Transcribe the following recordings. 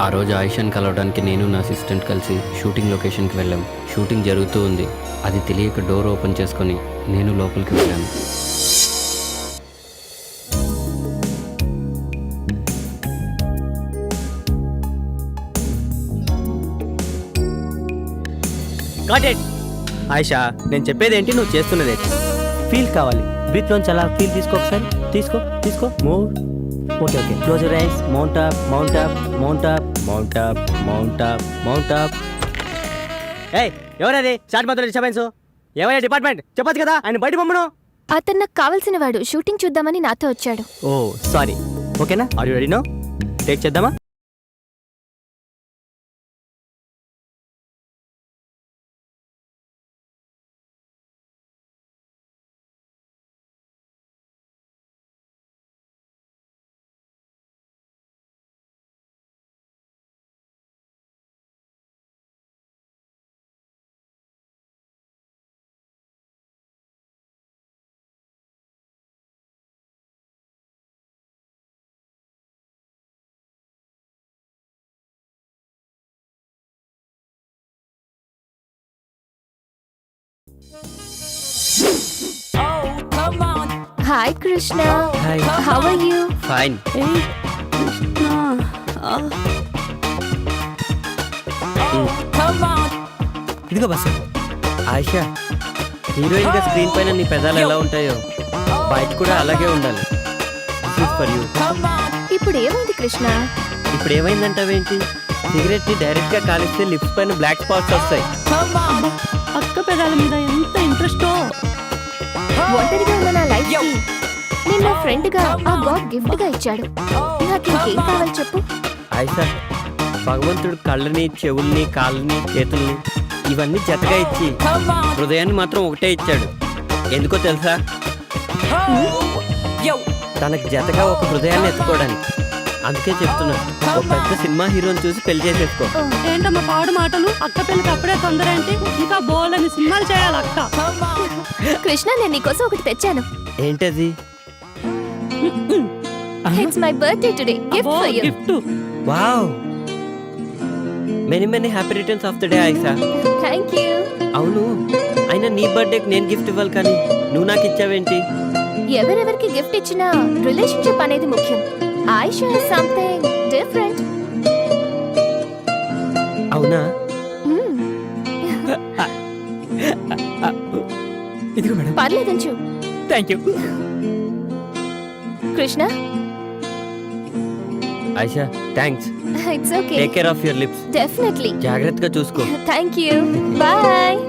ఆ రోజు ఆయిషాని కలవడానికి నేను నా అసిస్టెంట్ కలిసి షూటింగ్ లొకేషన్కి వెళ్ళాం. షూటింగ్ జరుగుతూ ఉంది. అది తెలియక డోర్ ఓపెన్ చేసుకొని నేను లోపలికి వెళ్ళాను. ఆయిషా, నేను చెప్పేది ఏంటి, నువ్వు చేస్తున్నది ఏంటి? ఫీల్ కావాలి. బ్రీత్ లోంచి అలా ఫీల్ తీసుకో, ఒకసారి తీసుకో more. Okay close your eyes. Mount up mount up mount up mount up mount up mount up. ఏయ్, ఎవరది షార్ట్ మాత్రం డిస్టర్బెన్స్? ఏమయ్యా డిపార్ట్మెంట్, చెప్పొచ్చు కదా ఆయన బయట పంపను. అతను నాకు కావాల్సిన వాడు, షూటింగ్ చూద్దామని నాతో వచ్చాడు. Oh sorry. ఓకేనా, are you ready now? Take చేద్దామా? Hi Krishna. Hi. How are you? Fine. ఇదిగో బస్సు. ఆయిషా, హీరోయిన్ గా స్క్రీన్ పైన నీ పెదాలు ఎలా ఉంటాయో బయట కూడా అలాగే ఉండాలి. For you. ఇప్పుడు ఏమైంది కృష్ణ? ఇప్పుడు ఏమైందంటావేంటి? సిగరెట్ ని డైరెక్ట్ గా కాలిస్తే లిప్స్ పైన బ్లాక్ స్పాట్స్ వస్తాయి. అక్క పెదాల మీద ఎంత ఇంట్రెస్టో. ఒంటరిగా ఉన్న నా లైఫ్ కి నేను నా ఫ్రెండ్ గా ఆ గాడ్ గిఫ్ట్ గా ఇచ్చాడు. నాకు ఇంకేం కావాలి చెప్పు? ఆయిషా, భగవంతుడు కళ్ళని, చెవుల్ని, కాళ్ళని, చేతుల్ని ఇవన్నీ జతగా ఇచ్చి హృదయాన్ని మాత్రం ఒకటే ఇచ్చాడు. ఎందుకో తెలుసా? తనకు జతగా ఒక హృదయాన్ని ఎత్తుకోవడానికి. అందుకే చెప్తున్నా, ఒక పెద్ద సినిమా హీరోని చూసి పెళ్లి చేసేసుకో. ఏంటమ్మా పాడు మాటలు? అక్క పెళ్ళికి అప్పుడే తొందర ఏంటి? ఇంకా బోలని సినిమాలు చేయాలి అక్క. కృష్ణ, నేను నీకోసం ఒకటి తెచ్చాను. ఏంటది? It's my birthday today. Gift for you. Gift. Wow, many happy returns of the day Ayesha. Thank you. అవును, అయినా నీ బర్త్డేకి నేను గిఫ్ట్ ఇవ్వాలి కానీ నువ్వు నాకు ఇచ్చావేంటి? ఎవరెవరికి గిఫ్ట్ ఇచ్చినా రిలేషన్షిప్ అనేది ముఖ్యం. Ayesha is something different. అవునా? ఇదిగో మేడం. పర్లేదంచు. Thank you. Krishna, Ayesha, thanks. It's okay. Take care of your lips. Definitely. జాగ్రత్తగా చూసుకో. Thank you. బాయ్.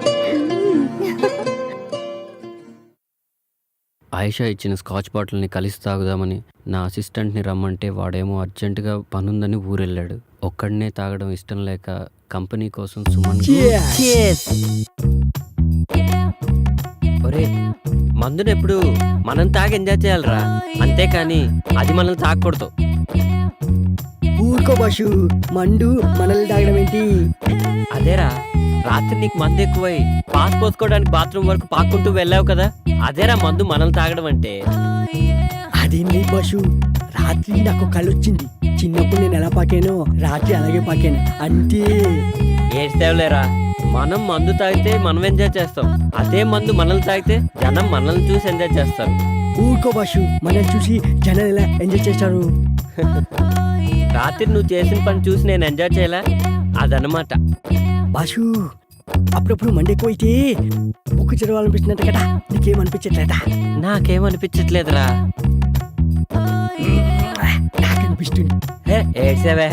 ఆయిషా ఇచ్చిన స్కాచ్ బాటిల్ని కలిసి తాగుదామని నా అసిస్టెంట్ని రమ్మంటే వాడేమో అర్జెంటుగా పనుందని ఊరెళ్ళాడు. ఒక్కడనే తాగడం ఇష్టం లేక కంపెనీ కోసం సుమన్. ఒరే, మందునెప్పుడు మనం తాగి ఎంజాయ్ చేయాలరా, అంతేకాని అది మనల్ని తాగకూడదు. ఊరుకో బాషు, మండు మనల్ని తాగడం ఏంటి? అదేరా, రాత్రి నీకు మందు ఎక్కువై పాస్ పోసుకోవడానికి బాత్రూమ్ వరకు పాక్కుంటూ వెళ్ళావు కదా, అదేరా మందు మనల్ని తాగడం అంటే. అదేం లేదు బాషు, రాత్రి నాకు కళ్ళొచ్చింది. చిన్నప్పుడు నేను ఎలా పాకానో రాత్రి అలాగే పాకాను అంతే. ఏడ్చేవలేరా, మనం మందు తాగితే మనం ఎంజాయ్ చేస్తాం, అదే మందు మనల్ని తాగితే జనం మనల్ని చూసి ఎంజాయ్ చేస్తారు. ఊరుకో బాషు, మనల్ని చూసి జనాలు ఎలా ఎంజాయ్ చేస్తారు? రాత్రి నువ్వు చేసిన పని చూసి నేను ఎంజాయ్ చేయలే, అదనమాట. బాషు, అప్పుడప్పుడు మండి ఎక్కువైతే బుక్కు చదవాలనిపిస్తుందంట కదా, నీకేమనిపించట్లేదా? నాకేమనిపించట్లేదురా. నాకు అనిపిస్తుంది. హే ఏడ్చేవే.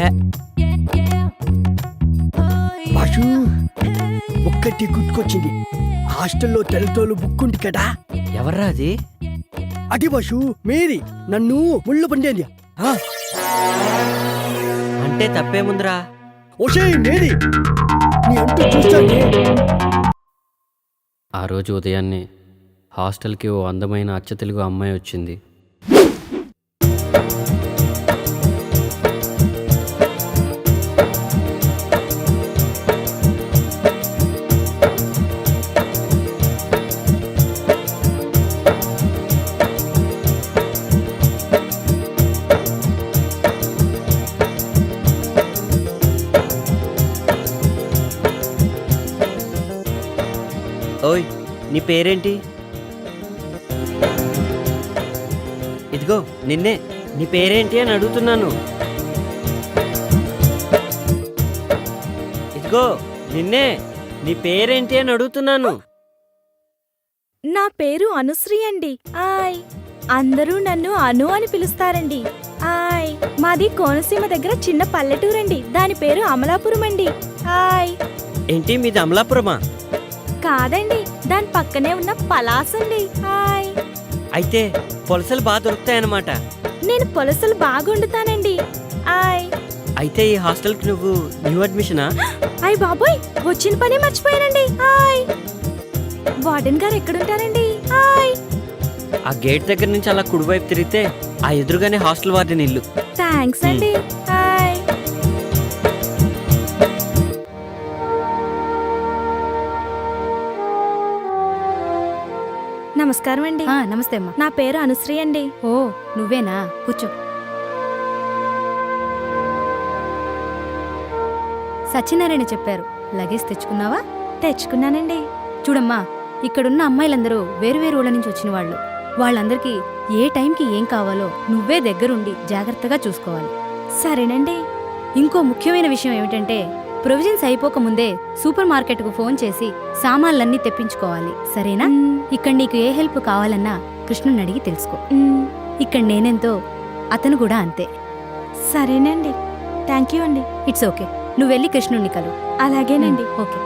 బాషు, ఒక్కటి గుర్తుకొచ్చింది. హాస్టల్లో తెల్లతోలు బుక్ ఉంది కదా. ఎవర్రా అది? అది బాషు, మేరీ నన్ను ముళ్ళు పండేది. అంటే తప్పేముందిరా? ఓషే మేరీ, నీ అంటూ చూస్తానే. ఆ రోజు ఉదయాన్నే హాస్టల్కి ఓ అందమైన అచ్చ తెలుగు అమ్మాయి వచ్చింది. నీ పేరేంటి? ఇదిగో నిన్నే. నీ పేరేంటి అని అడుగుతున్నాను. ఇదిగో నిన్నే. నీ పేరేంటి అని అడుగుతున్నాను. నా పేరు అనుశ్రీ అండి. ఆయ్ అందరూ నన్ను అను అని పిలుస్తారండి. ఆయ్ మాది కోనసీమ దగ్గర చిన్న పల్లెటూరండి. దాని పేరు అమలాపురం అండి. ఆయ్ ఏంటి మీది అమలాపురమా? కాదండి, దాని పక్కనే ఉన్న పలాస్ అండి. ఆయ్ అయితే పొలసలు బాగా దొరుకుతాయన్నమాట. నేను పులసలు బాగా వండుతానండి. ఆయ్ అయితే ఈ హాస్టల్కి నువ్వు న్యూ అడ్మిషనా? ఆయ్ బాబోయ్, వచ్చిన పని మర్చిపోయానండి. ఆయ్ వార్డెన్ గారు ఎక్కడుంటారండి? ఆయ్ ఆ గేట్ దగ్గర నుంచి అలా కుడివైపు తిరిగితే ఆ ఎదురుగానే హాస్టల్ వార్డెన్ ఇల్లు. థ్యాంక్స్ అండి. ఆయ్ నమస్కారం అండి. నమస్తే అమ్మా. నా పేరు అనుశ్రీ అండి. ఓ నువ్వేనా, కూర్చో. సత్యనారాయణ చెప్పారు, లగేజ్ తెచ్చుకున్నావా? తెచ్చుకున్నానండి. చూడమ్మా, ఇక్కడున్న అమ్మాయిలందరూ వేరువేరు ఊళ్ళ నుంచి వచ్చిన వాళ్ళు. వాళ్ళందరికీ ఏ టైంకి ఏం కావాలో నువ్వే దగ్గరుండి జాగ్రత్తగా చూసుకోవాలి. సరేనండి. ఇంకో ముఖ్యమైన విషయం ఏమిటంటే, ప్రొవిజన్స్ అయిపోకముందే సూపర్ మార్కెట్కు ఫోన్ చేసి సామాన్లన్నీ తెప్పించుకోవాలి, సరేనా? ఇక్కడ నీకు ఏ హెల్ప్ కావాలన్నా కృష్ణుని అడిగి తెలుసుకో. ఇక్కడ నేనెంతో అతను కూడా అంతే. సరేనండి. థ్యాంక్ యూ అండి. It's okay. నువ్వు వెళ్ళి కృష్ణుణ్ణి కలు. అలాగేనండి. ఓకే.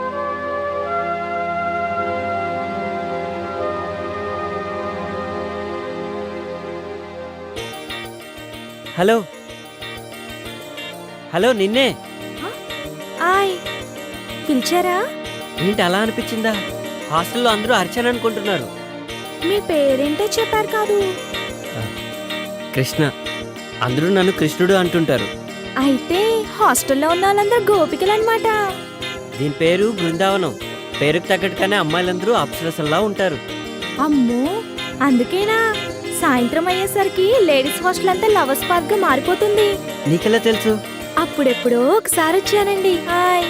హలో హలో నిన్నే. ఆయ్ పిలిచారా? ఏంటి అలా అనిపించిందా? హాస్టల్లో అందరూ అర్చన అనుకుంటున్నారు. మీ పేరేంటో చెప్పారు కాదు. కృష్ణ. అందరూ నన్ను కృష్ణుడు అంటుంటారు. అయితే హాస్టల్లో ఉన్న వాళ్ళందరూ గోపికలు అనమాట. దీని పేరు బృందావనం. పేరుకు తగ్గట్టుగానే అమ్మాయిలందరూ అప్సరసల్లా ఉంటారు. అమ్మో, అందుకేనా సాయంత్రం అయ్యేసరికి లేడీస్ హాస్టల్ అంతా లవర్స్ పార్క్ గా మారిపోతుంది? నీకెలా తెలుసు? అప్పుడెప్పుడో ఒకసారి వచ్చానండి. హాయ్.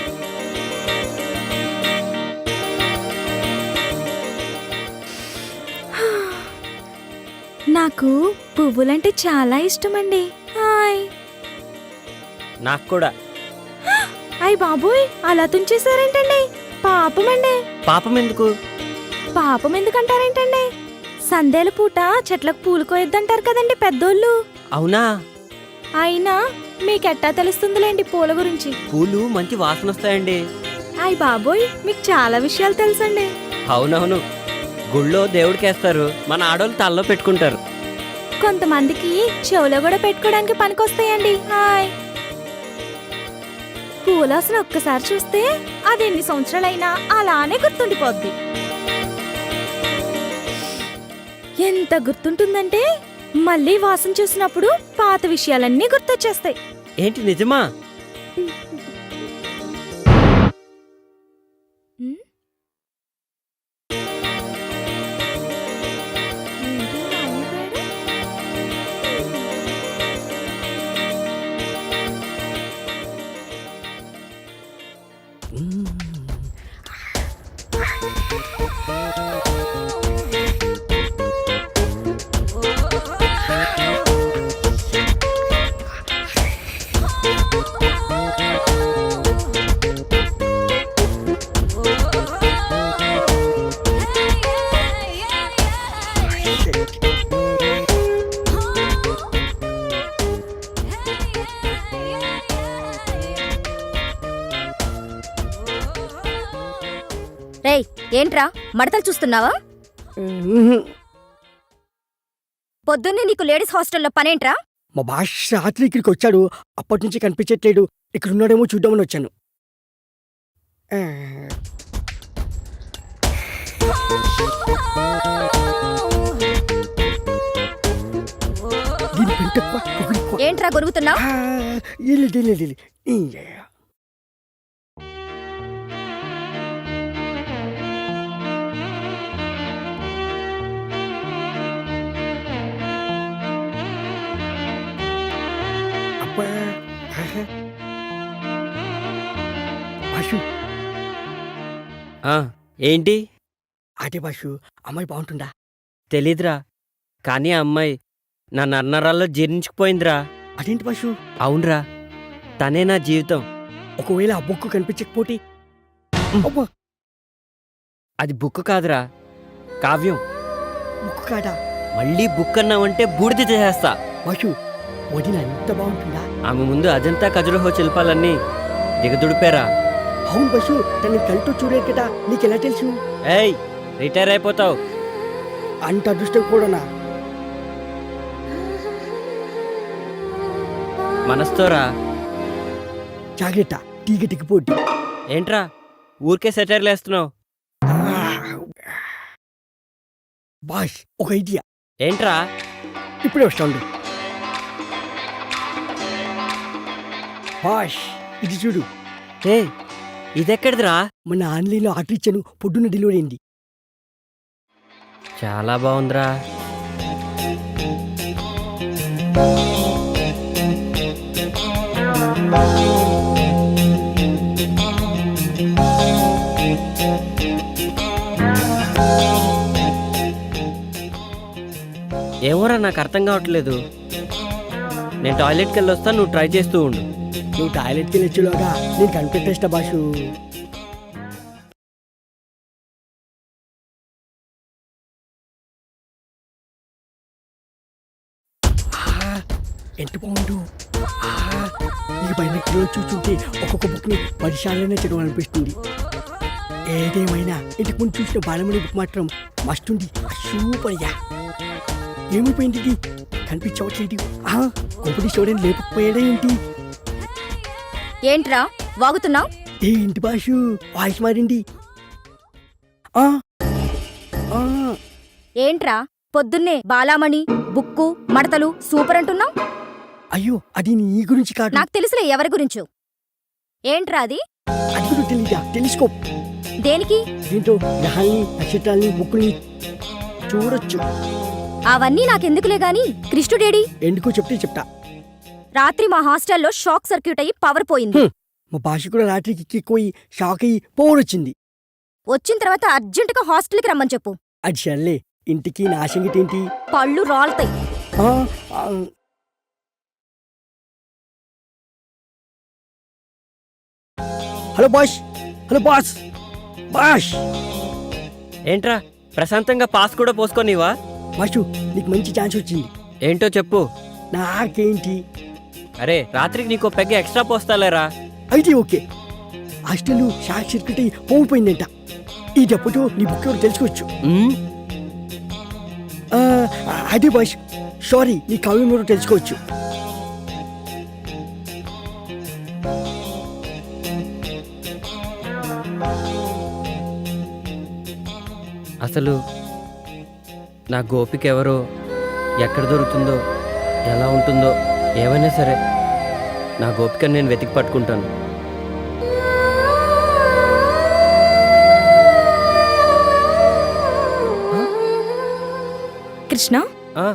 నాకు పువ్వులంటే చాలా ఇష్టమండి. హాయ్. నాకు కూడా. అయ్ బాబోయ్, అలా తుంచేశారేంటండి? పాపమండి. పాపం ఎందుకు? పాపం ఎందుకంటారేంటండి? సందేల పూట చెట్లకు పూలు కోయొద్దంటారు కదండి పెద్దోళ్ళు. అవునా? అయినా మీకెట్టా తెలుస్తుందిలేండి పూల గురించి. పూలు మంచి వాసన వస్తాయండి. అయ్ బాబోయ్, మీకు చాలా విషయాలు తెలుసండి. అవునవును. గుళ్ళో దేవుడికేస్తారు, మన ఆడోళ్ళు తల్లో పెట్టుకుంటారు. కొంతమందికి చెవులో కూడా పెట్టుకోవడానికి పనికొస్తాయండి. హాయ్. పూలాసన ఒక్కసారి చూస్తే అది ఎన్ని సంవత్సరాలైనా అలానే గుర్తుండిపోద్ది. ఎంత గుర్తుంటుందంటే మళ్ళీ వాసన చూసినప్పుడు పాత విషయాలన్నీ గుర్తొచ్చేస్తాయి. ఏంటి నిజమా? ఉమ్. ఏంటి మాయమైపోయాడు? రేయ్, ఏంట్రా మడతలు చూస్తున్నావా? పొద్దున్నే నీకు లేడీస్ హాస్టల్లో పనేంట్రా? మా భాష రాత్రి ఇక్కడికి వచ్చాడు, అప్పటి నుంచి కనిపించట్లేడు. ఇక్కడ ఉన్నాడేమో చూద్దామని వచ్చాను. దీని పెంటెక్కువ, పొగరెక్కువ. ఏంట్రా గొరుగుతున్నావు? ఇల్లు. అబ్బా, భాషు ఏంటి? అదే బాషు అమ్మాయి బాగుంటుందా? తెలీదురా, కానీ ఆ అమ్మాయి నా నన్నరాల్లో జీర్ణించుకుపోయిందిరా. అదేంటి బాషు? అవునరా, తనే నా జీవితం. ఒకవేళ ఆ బొక్కు కనిపించకపోతే? అబ్బా, అది బుక్ కాదురా, కావ్యం. బొక్కు కాదా? మళ్ళీ బుక్ అన్నావంటే బూడిద చేసేస్తా. బాషు వదిన ఎంత బాగుంటుందా? ఆమె ముందు అజంతా ఖజురహో శిల్పాలన్నీ దిగదుడిపారా. అవును బాషు, తనని కళ్ళతో చూడలేదు కదా, నీకెలా తెలుసు? ఏయ్, రిటైర్ అయిపోతావు. అంత అదృష్టం కూడానా? మనస్తోరా. జాగ్రత్త, తీగ దిగిపోద్ది. ఏంట్రా ఊరికే సెటైర్లు వేస్తున్నావు? బాష్, ఒక ఐడియా. ఏంట్రా? ఇప్పుడే వస్తాండు. బాష్, ఇది చూడు. ఏ, ఇదెక్కడిదిరా? మన ఆన్లైన్లో ఆర్డర్ ఇచ్చాను, పొద్దున్న డెలివరీ అయింది. చాలా బాగుందిరా. ఏమోరా, నాకు అర్థం కావట్లేదు. నేను టాయిలెట్కి వెళ్ళి వస్తాను, నువ్వు ట్రై చేస్తూ ఉండు. నువ్వు టాయిలెట్కి వెళ్ళొచ్చులోగా నేను కనిపెట్టేస్తా బాషు. ఎంత బాగుండు. ఈ పైన కిలో చూస్తుంటే ఒక్కొక్క బుక్ని 10 సార్లనే చదవాలనిపిస్తుంది. ఏదేమైనా ఇంటికి ముందు చూసిన బాలమణి బుక్ మాత్రం మస్తుంది. సూపర్గా. ఏమైపోయింది ఇది? కనిపించవట్లేదు. కొంపటి చూడని లేకపోయాడా ఏంటి? ఏంట్రా వాగుతున్నావు? ఏ ఇంటి బాషు వాయిస్ మారింది. ఆ, ఆ, ఏంట్రా పొద్దున్నే బాలామణి బుక్కు మడతలు సూపర్ అంటున్నావు? అయ్యో, అది నీ గురించి కాదు. నాకు తెలుసులే ఎవరి గురించో. ఏంట్రా అది? అది కూడా తెలీదా? తెలుసుకో. దేనికి? దీంతో గ్రహాల్ని, నక్షత్రాల్ని, బుక్కుల్ని చూడొచ్చు. అవన్నీ నాకెందుకులే గాని కృష్ణుడేడి? ఎందుకో చెప్తే చెప్తా. రాత్రి మా హాస్టల్లో షాక్ సర్క్యూట్ అయ్యి పవర్ పోయింది. మా భాష కూడా రాత్రికి ఎక్కిపోయి షాక్ అయ్యి పోరొచ్చింది. వచ్చిన తర్వాత అర్జెంటుగా హాస్టల్కి రమ్మని చెప్పు. అది సర్లే, ఇంటికి నా సంగతి ఏంటి? పళ్ళు రాలుతాయి. ఆ, ఆ, hello boss, hello boss, boss. ఏంట్రా, ప్రశాంతంగా పాస్ కూడా పోసుకోనివా? బాషు, నీకు మంచి ఛాన్స్ వచ్చింది. ఏంటో చెప్పు. నాకేంటి? అరే, రాత్రికి నీకో పెగ్గ ఎక్స్ట్రా పోస్తాలేరా. అయితే ఓకే. హాస్టల్ షార్ట్ సర్క్యూట్ అయ్యి పోయిపోయిందంట. ఈ డబ్బుతో నీ బుక్ ఎవరు తెలుసుకోవచ్చు. ఆ, అదే బాష్, సారీ, నీ కావ్యం ఎవరో తెలుసుకోవచ్చు. అసలు నా గోపిక ఎవరో, ఎక్కడ దొరుకుతుందో, ఎలా ఉంటుందో, ఏమైనా సరే నా గోపికను నేను వెతికి పట్టుకుంటాను. కృష్ణ, ఆ,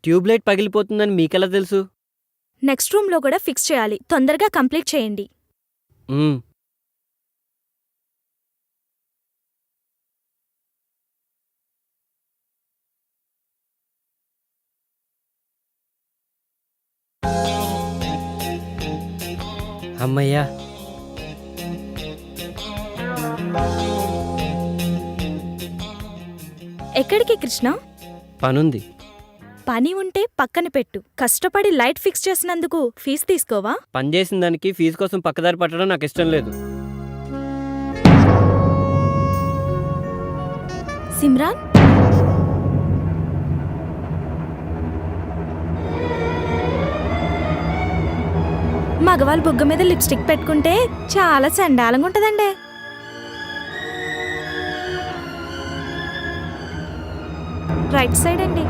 ట్యూబ్లైట్ పగిలిపోతుందని మీకెలా తెలుసు? నెక్స్ట్ రూమ్ లో కూడా ఫిక్స్ చేయాలి. తొందరగా కంప్లీట్ చేయండి. మ్మ్. అమ్మయ్యా. ఎక్కడికి కృష్ణ? పనుంది. పని ఉంటే పక్కన పెట్టు. కష్టపడి లైట్ ఫిక్స్ చేసినందుకు ఫీజు తీసుకోవా? పని చేసిన దానికి ఫీజు కోసం పక్కదారి పట్టడం నాకు ఇష్టం లేదు. సిమ్రాన్, మగవాళ్ళు బుగ్గ మీద లిప్స్టిక్ పెట్టుకుంటే చాలా చండాలంగా ఉంటదండి. రైట్ సైడ్ అండి.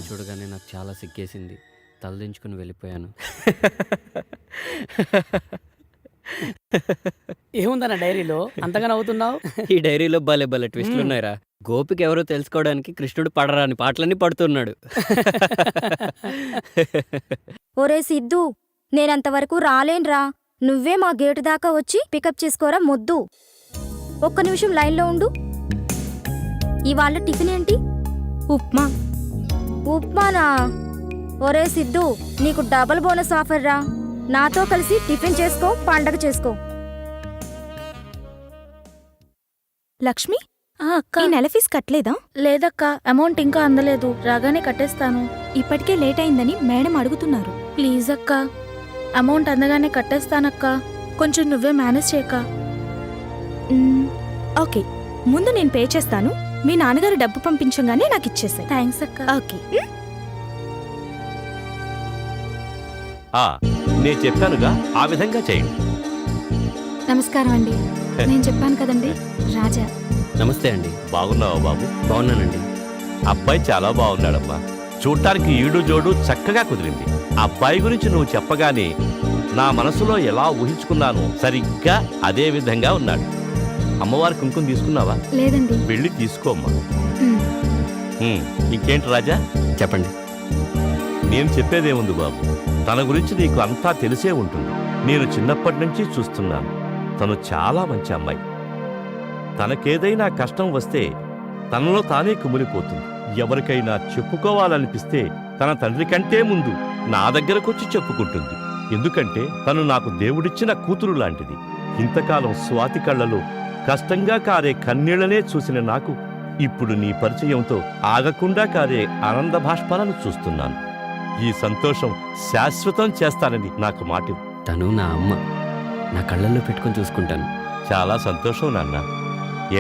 చూడగానే నాకు చాలా సిగ్గేసింది. తలదించుకుని వెళ్ళిపోయాను. ఏముందన్న డైరీలో అంతగా నవ్వుతున్నావు? ఈ డైరీలో భలే భలే ట్విస్టులు ఉన్నాయిరా. గోపిక ఎవరో తెలుసుకోవడానికి కృష్ణుడు పడరాని పాటలన్నీ పడుతున్నాడు. ఒరే సిద్ధు, నేనంతవరకు రాలేన్రా. నువ్వే మా గేటు దాకా వచ్చి పికప్ చేసుకోరా మొద్దు. ఒక్క నిమిషం లైన్లో ఉండు. ఇవాళ టిఫిన్ ఏంటి? ఉప్మా. ఉప్మానా? ఒరే సిద్ధు, నీకు డబుల్ బోనస్ ఆఫర్ రా. నాతో కలిసి టిఫిన్ చేసుకో, పండగ చేసుకో. లక్ష్మి, అక్క, ఈ నెల ఫీజు కట్టలేదా? లేదక్క, అమౌంట్ ఇంకా అందలేదు. రాగానే కట్టేస్తాను. ఇప్పటికే లేట్ అయిందని మేడం అడుగుతున్నారు. ప్లీజ్ అక్క, అమౌంట్ అందగానే కట్టేస్తానక్క. కొంచెం నువ్వే మేనేజ్ చేయక. ఓకే, ముందు నేను పే చేస్తాను. మీ నాన్నగారు డబ్బు పంపించగానే నాకు ఇచ్చేసాయి. థ్యాంక్స్ అక్క. ఓకే. నేను చెప్పానుగా, ఆ విధంగా చేయండి. నమస్కారం అండి. నేను చెప్పాను కదండి, రాజా. నమస్తే అండి. బాగున్నావా బాబు? బాగున్నానండి. అబ్బాయి చాలా బాగున్నాడమ్మా. చూడటానికి ఈడు జోడు చక్కగా కుదిరింది. అబ్బాయి గురించి నువ్వు చెప్పగానే నా మనసులో ఎలా ఊహించుకున్నానో సరిగ్గా అదే విధంగా ఉన్నాడు. అమ్మవారి కుంకుమ తీసుకున్నావా? లేదండి. వెళ్ళి తీసుకోమ్మా. ఇంకేంటి రాజా? చెప్పండి. నేను చెప్పేదేముంది బాబు, తన గురించి నీకు అంతా తెలిసే ఉంటుంది. నేను చిన్నప్పటి నుంచి చూస్తున్నాను. తను చాలా మంచి అమ్మాయి. తనకేదైనా కష్టం వస్తే తనలో తానే కుమిలిపోతుంది. ఎవరికైనా చెప్పుకోవాలనిపిస్తే తన తండ్రి కంటే ముందు నా దగ్గరకొచ్చి చెప్పుకుంటుంది. ఎందుకంటే తను నాకు దేవుడిచ్చిన కూతురు లాంటిది. ఇంతకాలం స్వాతి కళ్ళలో కష్టంగా కారే కన్నీళ్లనే చూసిన నాకు ఇప్పుడు నీ పరిచయంతో ఆగకుండా కారే ఆనంద భాష్పాలను చూస్తున్నాను. ఈ సంతోషం శాశ్వతం చేస్తానని నాకు మాట. తను నా అమ్మ. నా కళ్ళల్లో పెట్టుకొని చూసుకుంటాను. చాలా సంతోషం నాన్న.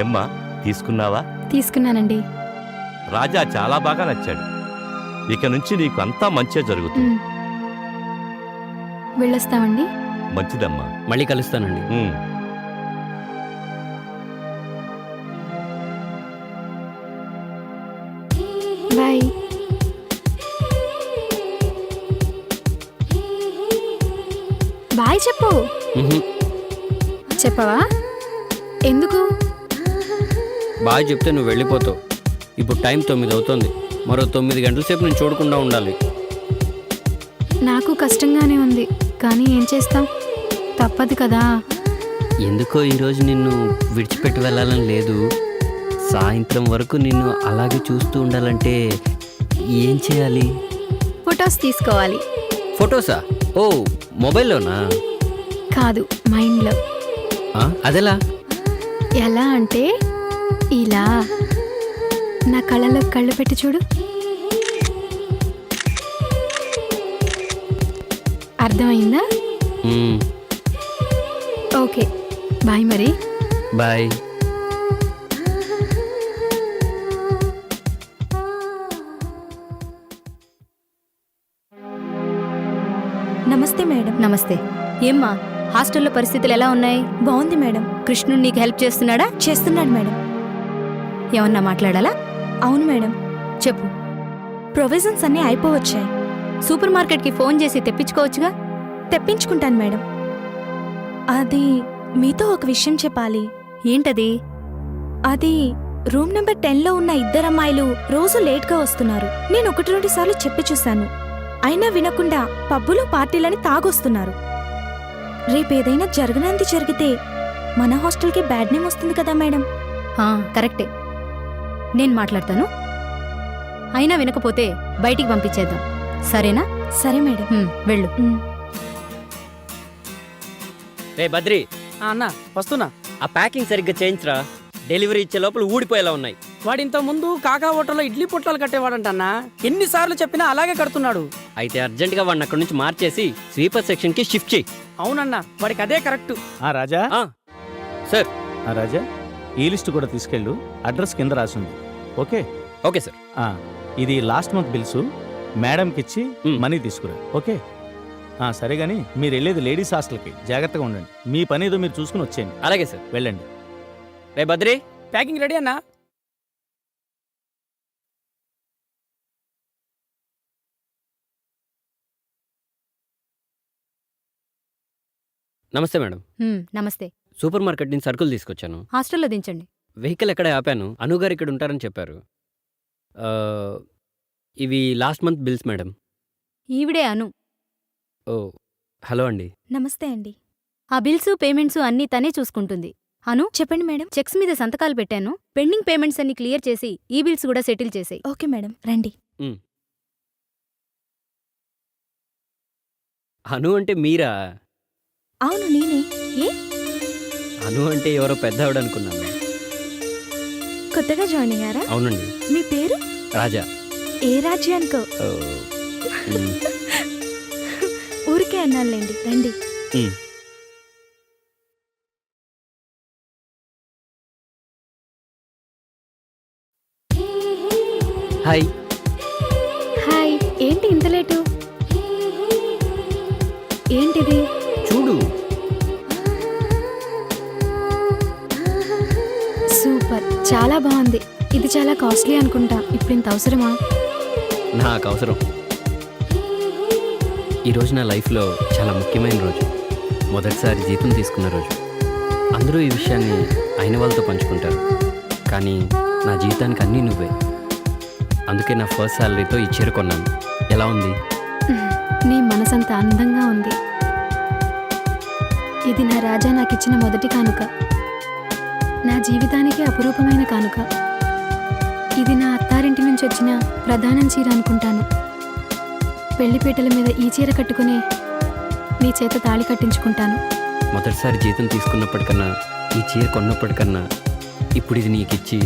ఏమ్మా, తీసుకున్నావా? తీసుకున్నానండి. రాజా చాలా బాగా నచ్చాడు. ఇక నుంచి నీకు అంతా మంచే జరుగుతుంది. వెళ్ళొస్తామండి. మంచిదమ్మా. మళ్ళీ కలుస్తానండి. బాయ్. బాయ్ చెప్పు. చెప్పవా? ఎందుకు? బాయ్ చెప్తే నువ్వు వెళ్ళిపోతావు. ఇప్పుడు టైం 9 అవుతుంది. మరో 9 గంటల సేపు నేను చూడకుండా ఉండాలి. నాకు కష్టంగానే ఉంది, కానీ ఏం చేస్తాం, తప్పదు కదా. ఎందుకో ఈరోజు నిన్ను విడిచిపెట్టి వెళ్ళాలని లేదు. సాయంత్రం వరకు నిన్ను అలాగే చూస్తూ ఉండాలంటే ఏం చేయాలి? ఫొటోస్ తీసుకోవాలి. ఫొటోసా? ఓ, మొబైల్లోనా? కాదు, మైండ్లో. అదెలా? ఎలా అంటే ఇలా నా కళ్ళలో కళ్ళు పెట్టి చూడు. అర్థమైందా? ఓకే, బాయ్ మరి. బాయ్. నమస్తే మేడం. నమస్తే. ఏమ్మా, హాస్టల్లో పరిస్థితులు ఎలా ఉన్నాయి? బాగుంది మేడం. కృష్ణుడు నీకు హెల్ప్ చేస్తున్నాడా? చేస్తున్నాడు మేడం. ఏమన్నా మాట్లాడాలా? అవును మేడం. చెప్పు. ప్రొవిజన్స్ అన్నీ అయిపోవచ్చాయి. సూపర్ మార్కెట్కి ఫోన్ చేసి తెప్పించుకోవచ్చుగా. తెప్పించుకుంటాను మేడం. అది మీతో ఒక విషయం చెప్పాలి. ఏంటది? అది రూమ్ నెంబర్ 10లో ఉన్న 2 అమ్మాయిలు రోజు లేట్గా వస్తున్నారు. నేను 1-2 సార్లు చెప్పి చూశాను, అయినా వినకుండా పబ్బులు పార్టీలని తాగొస్తున్నారు. రేపేదైనా జరగనంది జరిగితే మన హాస్టల్కి బ్యాడ్ నేమ్ వస్తుంది కదా మేడం. కరెక్టే, నేను మాట్లాడతాను. అయినా వినకపోతే బయటికి పంపించేద్దాం, సరేనా? సరే మేడం. వెళ్ళు. రే బద్రి, అన్నా వస్తున్నా. ఆ ప్యాకింగ్ సరిగ్గా చేయించరా. డెలివరీ ఇచ్చే లోపల ఊడిపోయేలా ఉన్నాయి. వాడు ఇంత ముందు కాకా హోటల్లో ఇడ్లీ పొట్లాలు కట్టేవాడంటన్నా. ఎన్నిసార్లు చెప్పినా అలాగే కడుతున్నాడు. అయితే అర్జెంటుగా వాడిని అక్కడి నుంచి మార్చేసి స్వీపర్ సెక్షన్కి షిఫ్ట్ చేయి. అవునన్నా, వాడికి అదే కరెక్ట్. రాజా. సార్. రాజా, ఈ లిస్ట్ కూడా తీసుకెళ్ళు. అడ్రస్ కింద రాసింది. ఓకే? Okay sir. ఇది లాస్ట్ మంత్ బిల్స్ మేడంకి ఇచ్చి మనీ తీసుకురా. ఓకే? సరే గానీ మీరు వెళ్ళేది లేడీస్ హాస్టల్కి. జాగ్రత్తగా ఉండండి. మీ పని ఏదో మీరు చూసుకుని వచ్చేయండి. అలాగే సార్. వెళ్ళండి. రే బద్రి, ప్యాకింగ్ రెడీ అన్నా? నమస్తే మేడం. నమస్తే. సూపర్ మార్కెట్ నుంచి సరుకులు తీసుకొచ్చాను. హాస్టల్లో దించండి. వెహికల్ ఎక్కడ ఆపాను. అనుగారు ఇక్కడ ఉంటారని చెప్పారు. ఆ, ఇవి లాస్ట్ మంత్ బిల్స్ మేడం. ఈవిడే అను. ఓ హలో అండి. నమస్తే అండి. ఆ బిల్స్ పేమెంట్స్ అన్నీ తనే చూసుకుంటుంది. అను, చెప్పండి మేడం. చెక్స్ మీద సంతకాలు పెట్టాను. పెండింగ్ పేమెంట్స్ అన్ని క్లియర్ చేసి ఈ బిల్స్ కూడా సెటిల్ చేసేయి. ఓకే మేడం, రండి. అను అంటే మీరా? అవును నేనే. ఏ అను అంటే ఎవరో పెద్ద ఆవిడ అనుకున్నాను. కొత్తగా జాయిన్ అయ్యారా? అవునండి. మీ పేరు? రాజా. ఏ రాజ్యానికో. ఓ, మ్, ఊరికే అన్నానులేండి, రండి. మ్. హాయ్. హాయ్, ఏంటి ఇంత లేటు? ఏంటిది? చూడు. సూపర్, చాలా బాగుంది. ఇది చాలా కాస్ట్లీ అనుకుంటా. ఇప్పుడు ఇంత అవసరమా? నాకు అవసరం. ఈరోజు నా లైఫ్లో చాలా ముఖ్యమైన రోజు. మొదటిసారి జీతం తీసుకున్న రోజు. అందరూ ఈ విషయాన్ని అయిన వాళ్ళతో పంచుకుంటారు, కానీ నా జీవితానికి అన్నీ నువ్వే. అందుకే నా ఫస్ట్ శాలరీతో ఈ చీర కొన్నాను. ఎలా ఉంది? నీ మనసంత అందంగా ఉంది. ఇది నా రాజా నాకిచ్చిన మొదటి కానుక. నా జీవితానికి అపురూపమైన కానుక. ఇది నా అత్తారింటి నుంచి వచ్చిన ప్రధానం చీర అనుకుంటాను. పెళ్లిపీటల మీద ఈ చీర కట్టుకునే నీ చేత తాళి కట్టించుకుంటాను. మొదటిసారి జీతం తీసుకున్నప్పటికన్నా, ఈ చీర కొన్నప్పటికన్నా, ఇప్పుడు ఇది నీకిచ్చి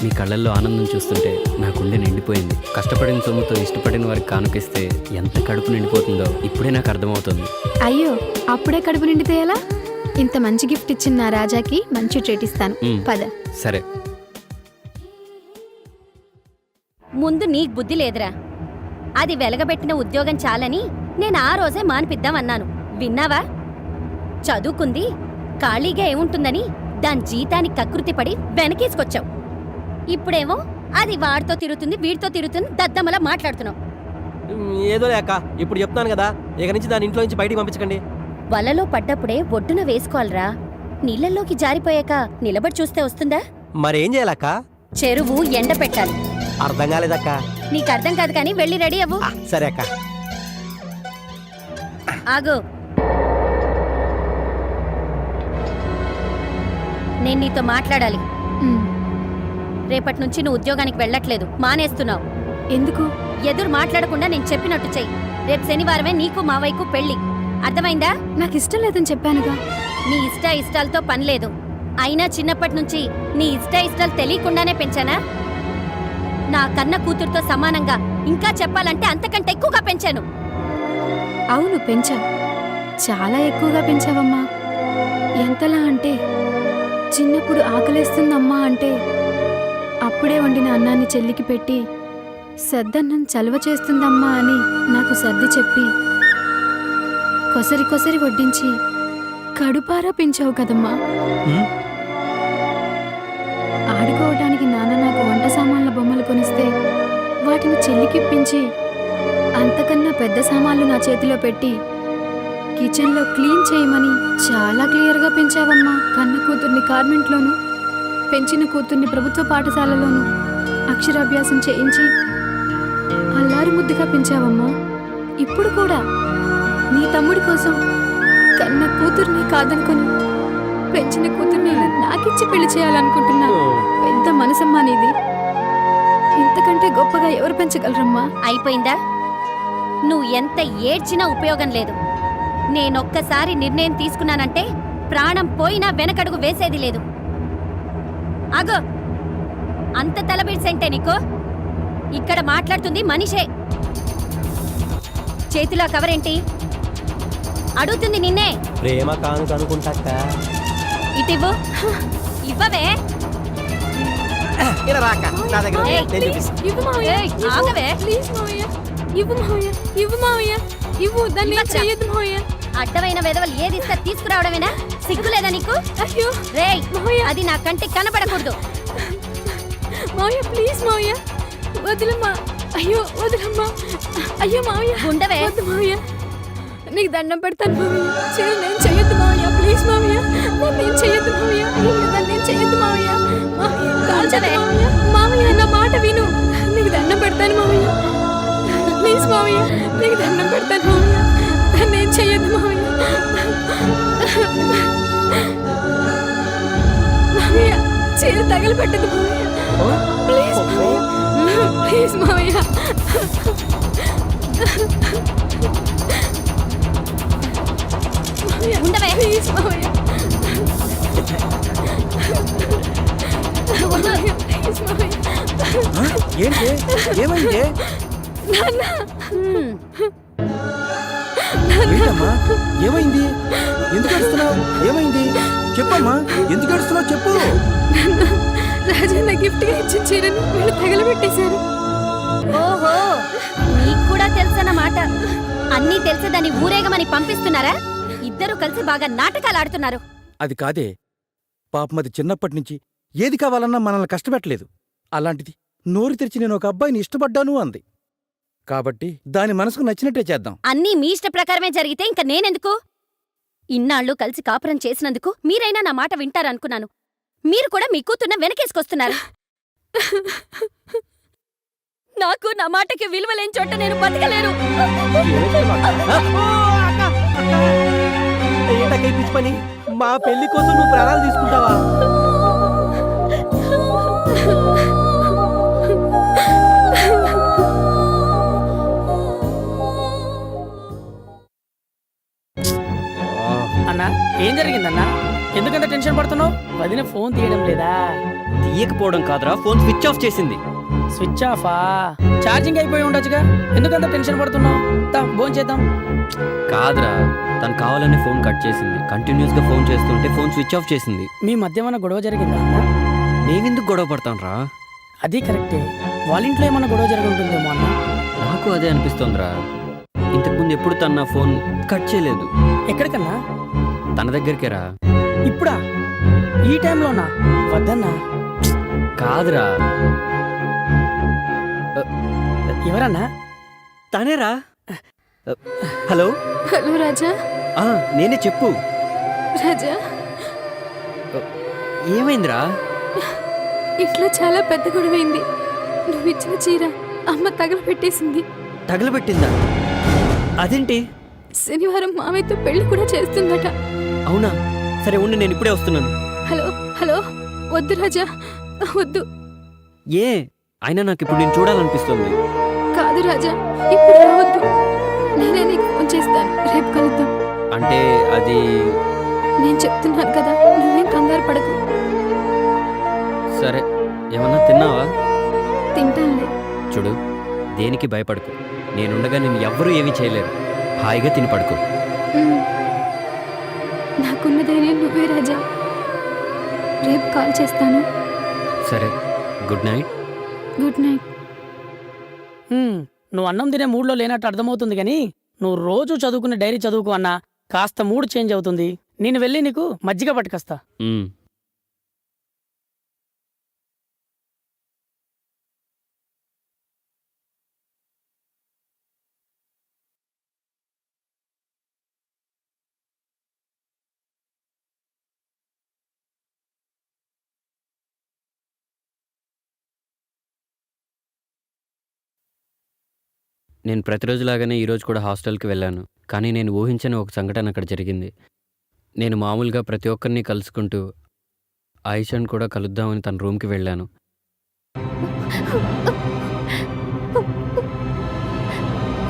మీ కళ్ళల్లో ఆనందం చూస్తుంటే నా గుండె నిండిపోయింది. కష్టపడిన సొమ్ముతో ఇష్టపడిన వారికి కానుకిస్తే ఎంత కడుపు నిండిపోతుందో ఇప్పుడే నాకు అర్థమవుతుంది. అయ్యో, అప్పుడే కడుపు నిండితే ఎలా? ఇంత మంచి గిఫ్ట్ ఇచ్చిన నా రాజాకి మంచి ట్రీట్ ఇస్తాను. పద. సరే. ముందు నీకు బుద్ధి లేదురా. అది వెలగబెట్టిన ఉద్యోగం చాలని నేను ఆ రోజే మానిపిద్దామన్నాను. విన్నావా? చదువుకుంది ఖాళీగా ఏముంటుందని దాని జీతానికి కకృతిపడి వెనకేసుకొచ్చావు. ఇప్పుడేమో అది వాడితో తిరుగుతుంది, వీడితో తిరుగుతుంది, దద్దమ్మలా మాట్లాడుతున్నావు. ఏదో లేక ఇప్పుడు చెప్తాను కదా, ఇక నుంచి దాని ఇంట్లో నుంచి బయటికి పంపించకండి. వలలో పడ్డప్పుడే ఒడ్డున వేసుకోవాలరా. నీళ్ళల్లోకి జారిపోయాక నిలబడి చూస్తే వస్తుందా? మరేం చేయాలక్క? చెరువు ఎండ పెట్టాలి. అర్థం కాలేదక్క. నీకు అర్థం కాదు కానీ వెళ్ళి రెడీ అవ్వు. సరే అక్క. ఆగు, నేను నీతో మాట్లాడాలి. రేపటి నుంచి నువ్వు ఉద్యోగానికి వెళ్ళట్లేదు, మానేస్తున్నావు. ఎందుకు? ఎదురు మాట్లాడకుండా నేను చెప్పినట్టు చెయ్యి. రేపు శనివారమే నీకు మావయ్యకు పెళ్లి. అర్థమైందా? నాకు ఇష్టం లేదని చెప్పానుగా. నీ ఇష్టాలతో పనిలేదు. అయినా చిన్నప్పటి నుంచి నీ ఇష్టాలు తెలియకుండానే పెంచానా? నా కన్న కూతురుతో సమానంగా, ఇంకా చెప్పాలంటే అంతకంటే ఎక్కువగా పెంచాను. అవును, పెంచావు. చాలా ఎక్కువగా పెంచావమ్మా. ఎంతలా అంటే చిన్నప్పుడు ఆకలేస్తుందమ్మా అంటే అప్పుడే వండిన అన్నాన్ని చెల్లికి పెట్టి సద్దన్నం చలువ చేస్తుందమ్మా అని నాకు సర్ది చెప్పి కొసరి కొసరి వడ్డించి కడుపారా పెంచావు కదమ్మా. ఆడుకోవడానికి నాన్న నాకు వంట సామాన్ల బొమ్మలు కొనిస్తే వాటిని చెల్లికిప్పించి అంతకన్నా పెద్ద సామాన్లు నా చేతిలో పెట్టి కిచెన్లో క్లీన్ చేయమని చాలా క్లియర్గా పెంచావమ్మా. కన్న కూతుర్ని కాన్వెంట్లోను, పెంచిన కూతుర్ని ప్రభుత్వ పాఠశాలలోను అక్షరాభ్యాసం చేయించి అల్లారు ముద్దుగా పెంచావమ్మా. ఇప్పుడు కూడా నీ తమ్ముడి కోసం కన్న కూతుర్ని కాదనుకొని పెంచిన కూతుర్ని నాకిచ్చి పెళ్లి చేయాలనుకుంటున్నా. పెద్ద మనసమ్మా నీది. ఇంతకంటే గొప్పగా ఎవరు పెంచగలరమ్మా? అయిపోయిందా? నువ్వు ఎంత ఏడ్చినా ఉపయోగం లేదు. నేనొక్కసారి నిర్ణయం తీసుకున్నానంటే ప్రాణం పోయినా వెనకడుగు వేసేది లేదు. ఆగో, అంత తలబిడ్సంటే నీకు? ఇక్కడ మాట్లాడుతుంది మనిషే. చేతిలో కవరేంటి? అడుగుతుంది నిన్నే. ప్రేమ కానుక అనుకుంటాక. ఇటివ్వు. ఇవ్వవే. ఇలా రాక నా దగ్గర ఏయ్, నేను చూపిస్తా. ఇవ్వు మావయ్య, ఏయ్, ఆగవే. ప్లీజ్ మావయ్య, ఇవ్వు మావయ్య, ఇవ్వు మావయ్య, ఇవ్వు. దాన్ని ఏం చెయ్యొద్దు మావయ్య. అడ్డమైన వెదవలు ఏది ఇస్తే తీసుకురావడమేనా? సిగ్గులేదా నీకు? అయ్యో రేయ్, మావయ్య, అది నా కంటికి కనపడకూడదు. మావయ్య ప్లీజ్ మావయ్య, వదిలమ్మా. అయ్యో వదిలమ్మా. అయ్యో మావయ్య, ఉండవే. వద్దు మావయ్య, నీకు దండం పెడతాను మావయ్య. నేను చెయ్యొద్దు మావయ్య, ప్లీజ్ మావయ్య, నేను చెయ్యొద్దు మావయ్య. అయ్యో, నేను చెయ్యొద్దు మావయ్య. ఉండవే. మామయ్య నా మాట విను, నీకు దండం పెడతాను మామయ్య, ప్లీజ్ మామయ్య, నీకు దండం పెడతాను మామయ్య, నన్ను ఏం చెయ్యొద్దు మామయ్య. మామయ్య చీర తగలు పెట్టదు మామయ్య, ప్లీజ్ మామయ్య, ప్లీజ్ మామయ్య. ఉండవే. ప్లీజ్ మామయ్య. ప్లీజ్ మామయ్య. ఏంటి ఏమైంది ఏంటమ్మా ఏమైంది ఎందుకు ఏడుస్తున్నావు ఏమైంది చెప్పమ్మా ఎందుకు ఏడుస్తున్నావు చెప్పు రాజన్న గిఫ్ట్ గా ఇచ్చిన చీరని వీళ్ళు తగలబెట్టేశారు. ఓహో, నీకు కూడా తెలుసన్నమాట. అన్నీ తెలిసేదాన్ని ఊరేగమని పంపిస్తున్నారా? ఇద్దరు కలిసి బాగా నాటకాలు ఆడుతున్నారు. అది కాదే పాపం అది చిన్నప్పటి నుంచి ఏది కావాలన్నా మనల్ని కష్టపెట్టలేదు. అలాంటిది నోరు తెరిచి నేను ఒక అబ్బాయిని ఇష్టపడ్డాను అంది. కాబట్టి దాని మనసుకు నచ్చినట్టే చేద్దాం. అన్నీ మీ ఇష్ట ప్రకారమే జరిగితే ఇంక నేనెందుకు? ఇన్నాళ్ళు కలిసి కాపురం చేసినందుకు మీరైనా నా మాట వింటారనుకున్నాను. మీరు కూడా మీ కూతున్న వెనకేసుకొస్తున్నారు. నాకు నా మాటకి విలువలేని చోట నేను బతకలేను. ఏంటకై పిచ్చి పని? మా పెళ్లి కోసం నువ్వు ప్రాణాలు తీసుకుంటావా? అన్నా ఏం జరిగిందన్నా? ఎందుకంత టెన్షన్ పడుతున్నావు? వదిన ఫోన్ తీయడం లేదా? తీయకపోవడం కాదురా, ఫోన్ స్విచ్ ఆఫ్ చేసింది. స్విచ్ ఆఫా? ఛార్జింగ్ అయిపోయి ఉండొచ్చుగా, ఎందుకంత టెన్షన్ పడుతున్నావు? ఫోన్ చేద్దాం. కాదురా, తను కావాలని ఫోన్ కట్ చేసింది. కంటిన్యూస్ గా ఫోన్ చేస్తుంటే ఫోన్ స్విచ్ ఆఫ్ చేసింది. మీ మధ్య ఏమన్నా గొడవ జరిగిందా అన్న? మేమెందుకు గొడవ పడతాం రా? అది కరెక్టే, వాళ్ళ ఇంట్లో ఏమన్నా గొడవ జరిగి ఉంటుందేమో అన్న. నాకు అదే అనిపిస్తోందిరా. ఇంతకుముందు ఎప్పుడు తను నా ఫోన్ కట్ చేయలేదు. ఎక్కడికన్నా? తన దగ్గరికే రా. ఇప్పుడా? ఈ టైంలోనా? వద్దన్నా. కాదురా, ఎవరన్నా? తనేరా. హలో. హలో రాజా. నేనే, చెప్పు. రాజా, ఏమైందిరా? ఇట్లా చాలా పెద్ద గొడవైంది. నువ్వు ఇచ్చిన చీర అమ్మ తగలబెట్టేసింది. తగలబెట్టిందా? అదేంటి? శనివారం మామయ్యతో పెళ్లి కూడా చేస్తుందట. అవునా? సరే ఉండి, నేను ఇప్పుడే వస్తున్నాను. హలో హలో, వద్దు రాజా, వద్దు. ఏ అయినా నాకు ఇప్పుడు నేను చూడాలనిపిస్తుంది. కాదు రాజా, ఇప్పుడు రావద్దు. నేనే నీకు ఫోన్ చేస్తాను, రేపు కలుద్దాం. అంటే అది నేను చెప్తున్నాను కదా, నువ్వేం కంగారు పడకు. సరే, ఏమన్నా తిన్నావా? తింటానులే. చూడు, దేనికి భయపడకు. నేనుండగా నేను ఎవ్వరూ ఏమీ చేయలేరు. హాయిగా తిని పడుకో. నాకున్న ధైర్యం నువ్వే రాజా. రేపు కాల్ చేస్తాను. సరే, గుడ్ నైట్. Good night. నువ్వు అన్నం తినే మూడ్లో లేనట్టు అర్థమవుతుంది కానీ నువ్వు రోజు చదువుకునే డైరీ చదువుకు అన్నా కాస్త మూడ్ చేంజ్ అవుతుంది. నేను వెళ్ళి నీకు మజ్జిగ పట్టుకొస్తా. నేను ప్రతిరోజులాగానే ఈరోజు కూడా హాస్టల్కి వెళ్ళాను. కానీ నేను ఊహించని ఒక సంఘటన అక్కడ జరిగింది. నేను మామూలుగా ప్రతి ఒక్కరిని కలుసుకుంటూ ఆయిషాను కూడా కలుద్దామని తన రూమ్కి వెళ్ళాను.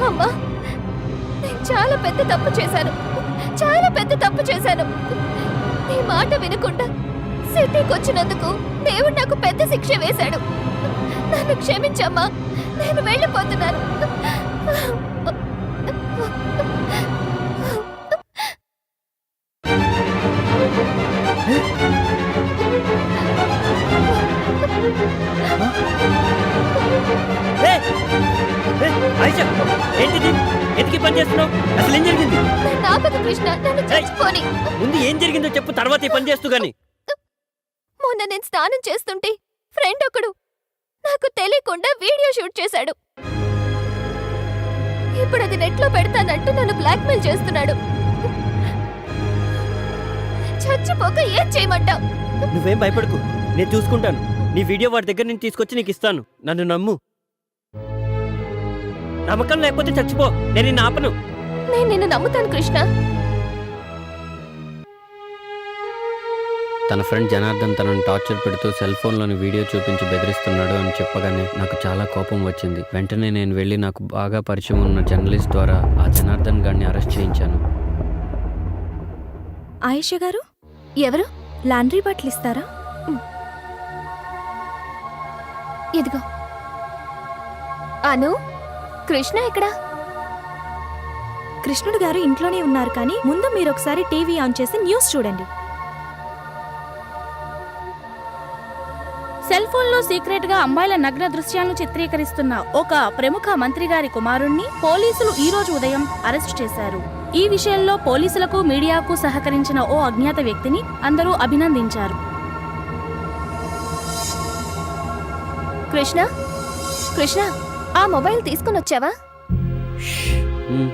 అమ్మా, నేను చాలా పెద్ద తప్పు చేశాను. చాలా పెద్ద తప్పు చేశాను. నీ మాట వినకుండా సిటీకి వచ్చినందుకు దేవుడు నాకు పెద్ద శిక్ష వేశాడు. నన్ను క్షమించమ్మా, నేను వెళ్ళిపోతున్నాను. ఏంటిది? ఎందుకు పని చేస్తున్నావు? అసలు ఏం జరిగింది? నాపక కృష్ణ, నన్ను చచ్చిపోని. ముందు ఏం జరిగిందో చెప్పు, తర్వాత ఈ పని చేస్తూ గాని. మొన్న నేను స్నానం చేస్తుంటే ఫ్రెండ్ ఒకడు నాకు తెలియకుండా వీడియో షూట్ చేశాడు. ఇప్పుడు అది నెట్లో పెడతానంటూ నన్ను బ్లాక్మెయిల్ చేస్తున్నాడు. చచ్చిపోక ఏం చేయమంటావు? నువ్వేం భయపడకు, నేను చూసుకుంటాను. నీ వీడియో వాడి దగ్గర నుంచి తీసుకొచ్చి నీకు ఇస్తాను. నన్ను నమ్ము. నమ్మకం లేకపోతే చచ్చిపో, నేను నిన్ను ఆపను. నేను నిన్ను నమ్ముతాను కృష్ణ. తన ఫ్రెండ్ జనార్దన్ తనను టార్చర్ పెడుతూ సెల్ ఫోన్లోని వీడియో చూపించి బెదిరిస్తున్నాడు అని చెప్పగానే నాకు చాలా కోపం వచ్చింది. వెంటనే నేను వెళ్ళి నాకు బాగా పరిచయం ఉన్న జర్నలిస్ట్ ద్వారా ఆ జనార్దన్ గారిని అరెస్ట్ చేయించాను. ఆయేష గారు, ఎవరు? లాండ్రీ బట్టలు ఇస్తారా? ఇదిగో. అను, కృష్ణ ఎక్కడా? కృష్ణుడు గారు ఇంట్లోనే ఉన్నారు, కానీ ముందు మీరు ఒకసారి టీవీ ఆన్ చేసి న్యూస్ చూడండి. సెల్ ఫోన్లో సీక్రెట్ గా అమ్మాయిల నగ్న దృశ్యాలను చిత్రీకరిస్తున్న ఒక ప్రముఖ మంత్రి గారి కుమారుణ్ణి పోలీసులు ఈ రోజు ఉదయం అరెస్ట్ చేశారు. ఈ విషయంలో పోలీసులకు మీడియాకు సహకరించిన ఓ అజ్ఞాత వ్యక్తిని అందరూ అభినందించారు. కృష్ణ, కృష్ణ, ఆ మొబైల్ తీసుకుని వచ్చావా? మ్మ్.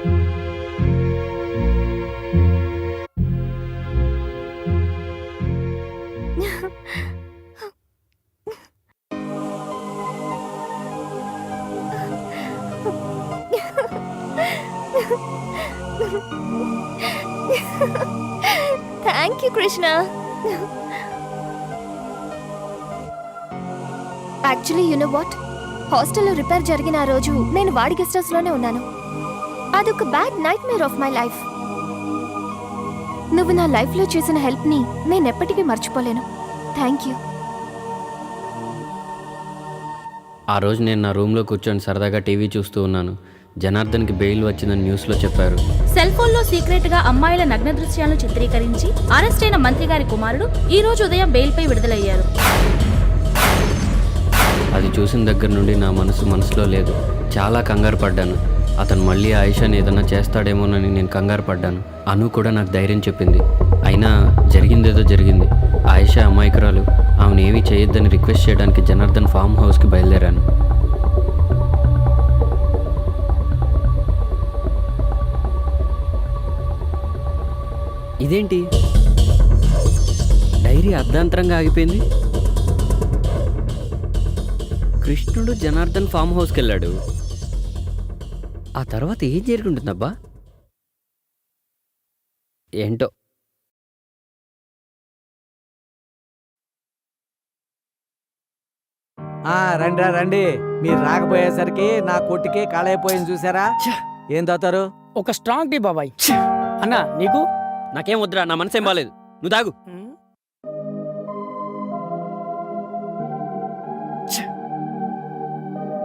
Thank you Krishna. Actually you know what, హాస్టల్లో రిపేర్ జరిగిన ఆ రోజు నేను వాడి గెస్ట్ హౌస్ లోనే ఉన్నాను. అదొక bad nightmare of my life. నువ్వు నా లైఫ్ లో చేసిన హెల్ప్ ని నేను ఎప్పటికీ మర్చిపోలేను. Thank you. ఆ రోజు నేను నా రూమ్లో కూర్చొని సరదాగా టీవీ చూస్తూ ఉన్నాను. జనార్దన్కి బెయిల్ వచ్చిందని న్యూస్లో చెప్పారు. సెల్ ఫోన్లో సీక్రెట్ గా అమ్మాయిల నగ్న దృశ్యాలను చిత్రీకరించి అరెస్ట్ అయిన మంత్రి గారి కుమారుడు ఈ రోజు ఉదయం బెయిల్ పై విడుదలయ్యారు. అది చూసిన దగ్గర నుండి నా మనసులో లేదు. చాలా కంగారు పడ్డాను. అతను మళ్ళీ ఆయిషాని ఏదన్నా చేస్తాడేమోనని నేను కంగారు పడ్డాను. అను కూడా నాకు ధైర్యం చెప్పింది. అయినా జరిగిందేదో జరిగింది. ఆయిషా అమాయకురాలు. ఆమెను ఏమీ చేయొద్దని రిక్వెస్ట్ చేయడానికి జనార్దన్ ఫామ్ హౌస్కి బయలుదేరాను. ఇదేంటి, డైరీ అర్ధాంతరంగా ఆగిపోయింది. కృష్ణుడు జనార్దన్ ఫామ్ హౌస్కి వెళ్ళాడు. ఆ తర్వాత ఏం జరుగుంటుందబ్బా? ఏంటో. రండి రండి, మీరు రాకపోయేసరికి నా కొట్టికే కాళైపోయింది చూసారా? ఏం తాతారు? ఒక స్ట్రాంగ్ టీ బాబాయ్. అన్నా నీకు? నాకేం వద్దురా, నా మనసేం బాలేదు. నువ్వు తాగు.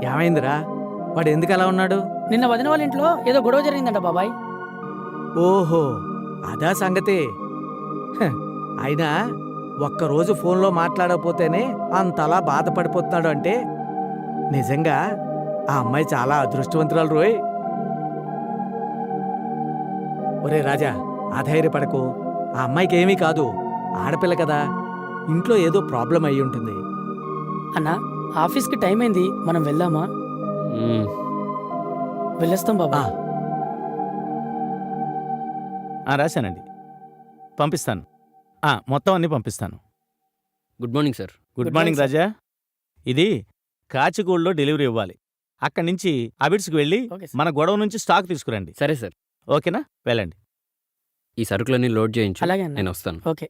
ఏమైందిరా? వాడు ఎందుకు అలా ఉన్నాడు? నిన్న వదిన వాళ్ళ ఇంట్లో ఏదో గొడవ జరిగిందంట బాబాయ్. ఓహో, అదా సంగతి. అయినా ఒక్కరోజు ఫోన్లో మాట్లాడకపోతేనే అంతలా బాధపడిపోతున్నాడు అంటే నిజంగా ఆ అమ్మాయి చాలా అదృష్టవంతురాలు రోయ్. ఒరే రాజా, అధైర్యపడకు. ఆ అమ్మాయికి ఏమీ కాదు, ఆడపిల్ల కదా. ఇంట్లో ఏదో ప్రాబ్లం అయి ఉంటుంది. అన్నా, ఆఫీస్కి టైం అయింది, మనం వెళ్దామా? వెళ్ళొస్తాం బాబా. రాశానండి, పంపిస్తాను. మొత్తం అన్నీ పంపిస్తాను. Good morning sir. Good morning Raja. ఇది కాచిగూడలో డెలివరీ ఇవ్వాలి. అక్కడి నుంచి అబిడ్స్కి వెళ్ళి మన గొడవ నుంచి స్టాక్ తీసుకురండి. సరే సార్. ఓకేనా? వెళ్ళండి. ఈ సరుకులన్నీ లోడ్ చేయించు. అలాగే, నేను వస్తాను. ఓకే.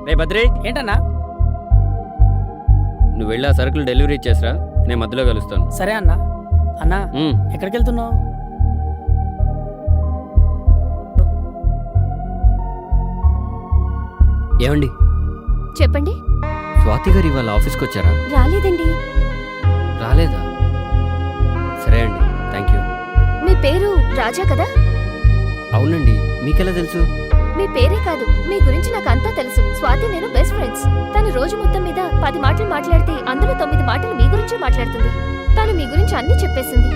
రే బద్రీ, ఏంటన్నా? నువ్వు వెళ్ళి ఆ సరుకులు డెలివరీ ఇచ్చేసరా, నేను మధ్యలో కలుస్తాను. సరే అన్నా. అన్నా, ఎక్కడికి వెళ్తున్నావు? ఏమండి? చెప్పండి. స్వాతి గారు ఇవాళ ఆఫీస్కి వచ్చారా? రాలేదండి. రాలేదా? సరే అండి, థ్యాంక్ యూ. మీ పేరు రాజా కదా? అవునండి, మీకెలా తెలుసు? మీ పేరే కాదు, మీ గురించి నాకు అంతా తెలుసు. స్వాతి నేను బెస్ట్ ఫ్రెండ్స్. తను రోజు మొత్తం మీద 10 మాటలు మాట్లాడితే అందులో 9 మాటలు మీ గురించే మాట్లాడుతుంది. తను మీ గురించి అన్నీ చెప్పేసింది.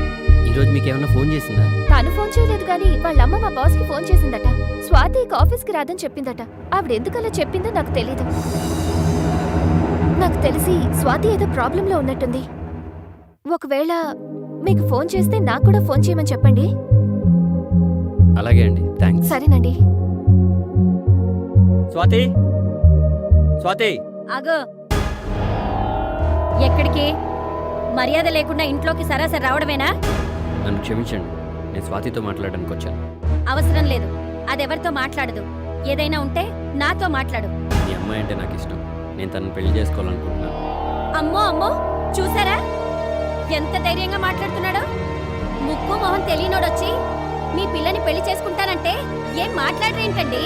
ఈరోజు మీకు ఏమైనా ఫోన్ చేసిందా? తను ఫోన్ చేయలేదు కానీ వాళ్ళ అమ్మ మా బాస్కి ఫోన్ చేసిందట. స్వాతి ఇక ఆఫీస్కి రాదని చెప్పిందట. ఆవిడ ఎందుకలా చెప్పిందో నాకు తెలీదు. నాకు తెలిసి స్వాతి ఏదో ప్రాబ్లంలో ఉన్నట్టుంది. ఒకవేళ మీకు ఫోన్ చేస్తే నాకు కూడా ఫోన్ చేయమని చెప్పండి. అలాగే అండి, థ్యాంక్స్. సరేనండి. స్వాతి, స్వాతి, అగో ఎక్కడికి? మర్యాద లేకుండా ఇంట్లోకి సరాసరి రావడమేనా? నన్ను క్షమించండి, నేను స్వాతితో మాట్లాడడానికి వచ్చాను. అవసరం లేదు, అదెవరితో మాట్లాడదు. ఏదైనా ఉంటే నాతో మాట్లాడు. మీ అమ్మాయి అంటే నాకు ఇష్టం. నేను తనను పెళ్లి చేసుకోవాలనుకుంటున్నాను. అమ్మో అమ్మో, చూసారా ఎంత ధైర్యంగా మాట్లాడుతున్నాడో? ముక్కు మొహం తెలియనోడొచ్చి మీ పిల్లని పెళ్లి చేసుకుంటానంటే ఏం మాట్లాడరేంటండి?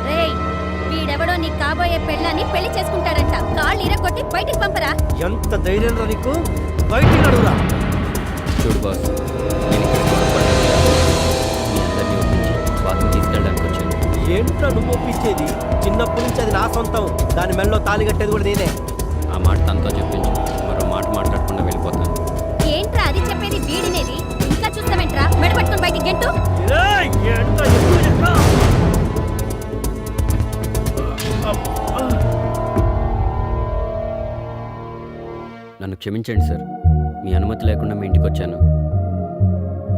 రేయ్, వీడెవడో నీ కాబోయే పెళ్ళని పెళ్లి చేసుకుంటాడంట. కాళ్ళు ఇరగొట్టి బయటికి పంపరా. ఎంత ధైర్యంలో నీకు? బయటికి నడువురా. చూడు బాస్, నేను ఇక్కడ గొడవపడడానికి కాదు. మీ అందరినీ ఒప్పించి స్వాతిని తీసుకెళ్ళడానికి వచ్చాను. ఏంట్రా నువ్వు ఒప్పించేది? చిన్నప్పటి నుంచి అది నా సొంతం. దాని మెడలో తాళి కట్టేది కూడా నేనే. ఆ మాట తనతో చెప్పించు, మరో మాట మాట్లాడకుండా వెళ్ళిపోతాను. ఏంట్రా అది చెప్పేది? వీడినేది ఇంకా చూస్తావేంట్రా? మెడపట్టుకుని బయటికి గెంటు. నన్ను క్షమించండి సార్, మీ అనుమతి లేకుండా మీ ఇంటికి వచ్చాను.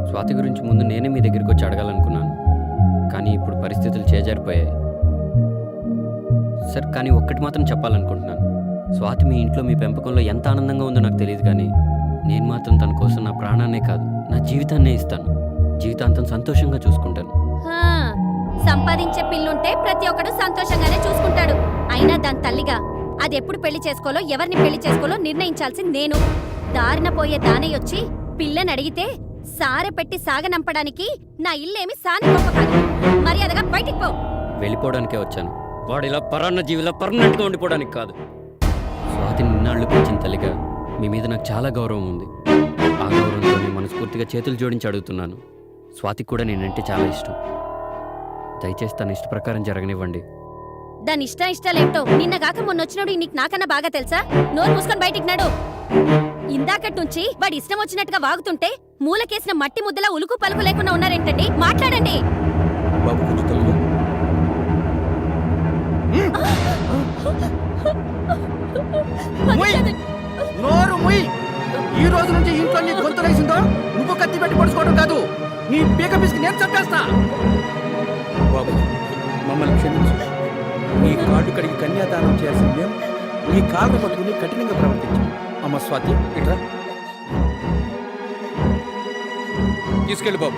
స్వాతి గురించి ముందు నేనే మీ దగ్గరికి వచ్చి అడగాలనుకున్నాను, కానీ ఇప్పుడు పరిస్థితులు చేజారిపోయాయి సార్. కానీ ఒక్కటి మాత్రం చెప్పాలనుకుంటున్నాను. స్వాతి మీ ఇంట్లో మీ పెంపకంలో ఎంత ఆనందంగా ఉందో నాకు తెలియదు, కానీ నేను మాత్రం తన కోసం నా ప్రాణాన్నే కాదు, నా జీవితాన్నే ఇస్తాను. జీవితాంతం సంతోషంగా చూసుకుంటాను. హా, సంపాదించే పిల్లుంటే ప్రతి ఒక్కడు సంతోషంగానే చూసుకుంటాడు. అయినా దాని తల్లిగా అది ఎప్పుడు పెళ్లి చేసుకోలో, ఎవరిని పెళ్లి చేసుకోలో నిర్ణయించాల్సింది నేను. దారిన పోయే దానయ్యొచ్చి పిల్లని అడిగితే సారె పెట్టి సాగనంపడానికి నా ఇల్లేమి సాని గొప్ప కాదు. మర్యాదగా బయటికి పో. వెళ్ళిపోవడానికే వచ్చాను. వాడు ఇలా పరాన్న జీవిలా పర్మనెంట్గా ఉండిపోవడానికి కాదు. స్వాతిని నిన్నాళ్ళు పెంచిన తల్లిగా మీ మీద నాకు చాలా గౌరవం ఉంది. ఆ గౌరవంతో నేను మనస్ఫూర్తిగా చేతులు జోడించి అడుగుతున్నాను. స్వాతికి కూడా నేనంటే చాలా ఇష్టం. దయచేసి తన ఇష్ట ప్రకారం జరగనివ్వండి. దాని ఇష్టాలేంటో నిన్నగాక మొన్న వచ్చినప్పుడు నీకు నాకన్నా బాగా తెలుసా? నోరు మూసుకొని బయటికి నడు. ఇందాకటి నుంచి వాడి ఇష్టం వచ్చినట్టుగా వాగుతుంటే మూలకేసిన మట్టి ముద్దలా ఉలుకు పలుకు లేకుండా ఉన్నారేంటండి? మాట్లాడండి. బాబు కొంచెం తల్లి. నోరు ముయ్. ఈ రోజు నుంచి ఇంట్లో నీ గొంతు వేసిందో నువ్వు కత్తి పెట్టి పడుకోవడం కాదు, నీ పీక పిసికి నేను చంపేస్తా. బాబు మమ్మల్ని క్షమించు. నీ కాళ్ళు కడిగి కన్యాదానం చేయాల్సిన మేము నీ కాళ్ళు పట్టుకుని కఠినంగా ప్రవర్తించాం. అమ్మ స్వాతి, ఇట్రా తీసుకెళ్ళి బాబు.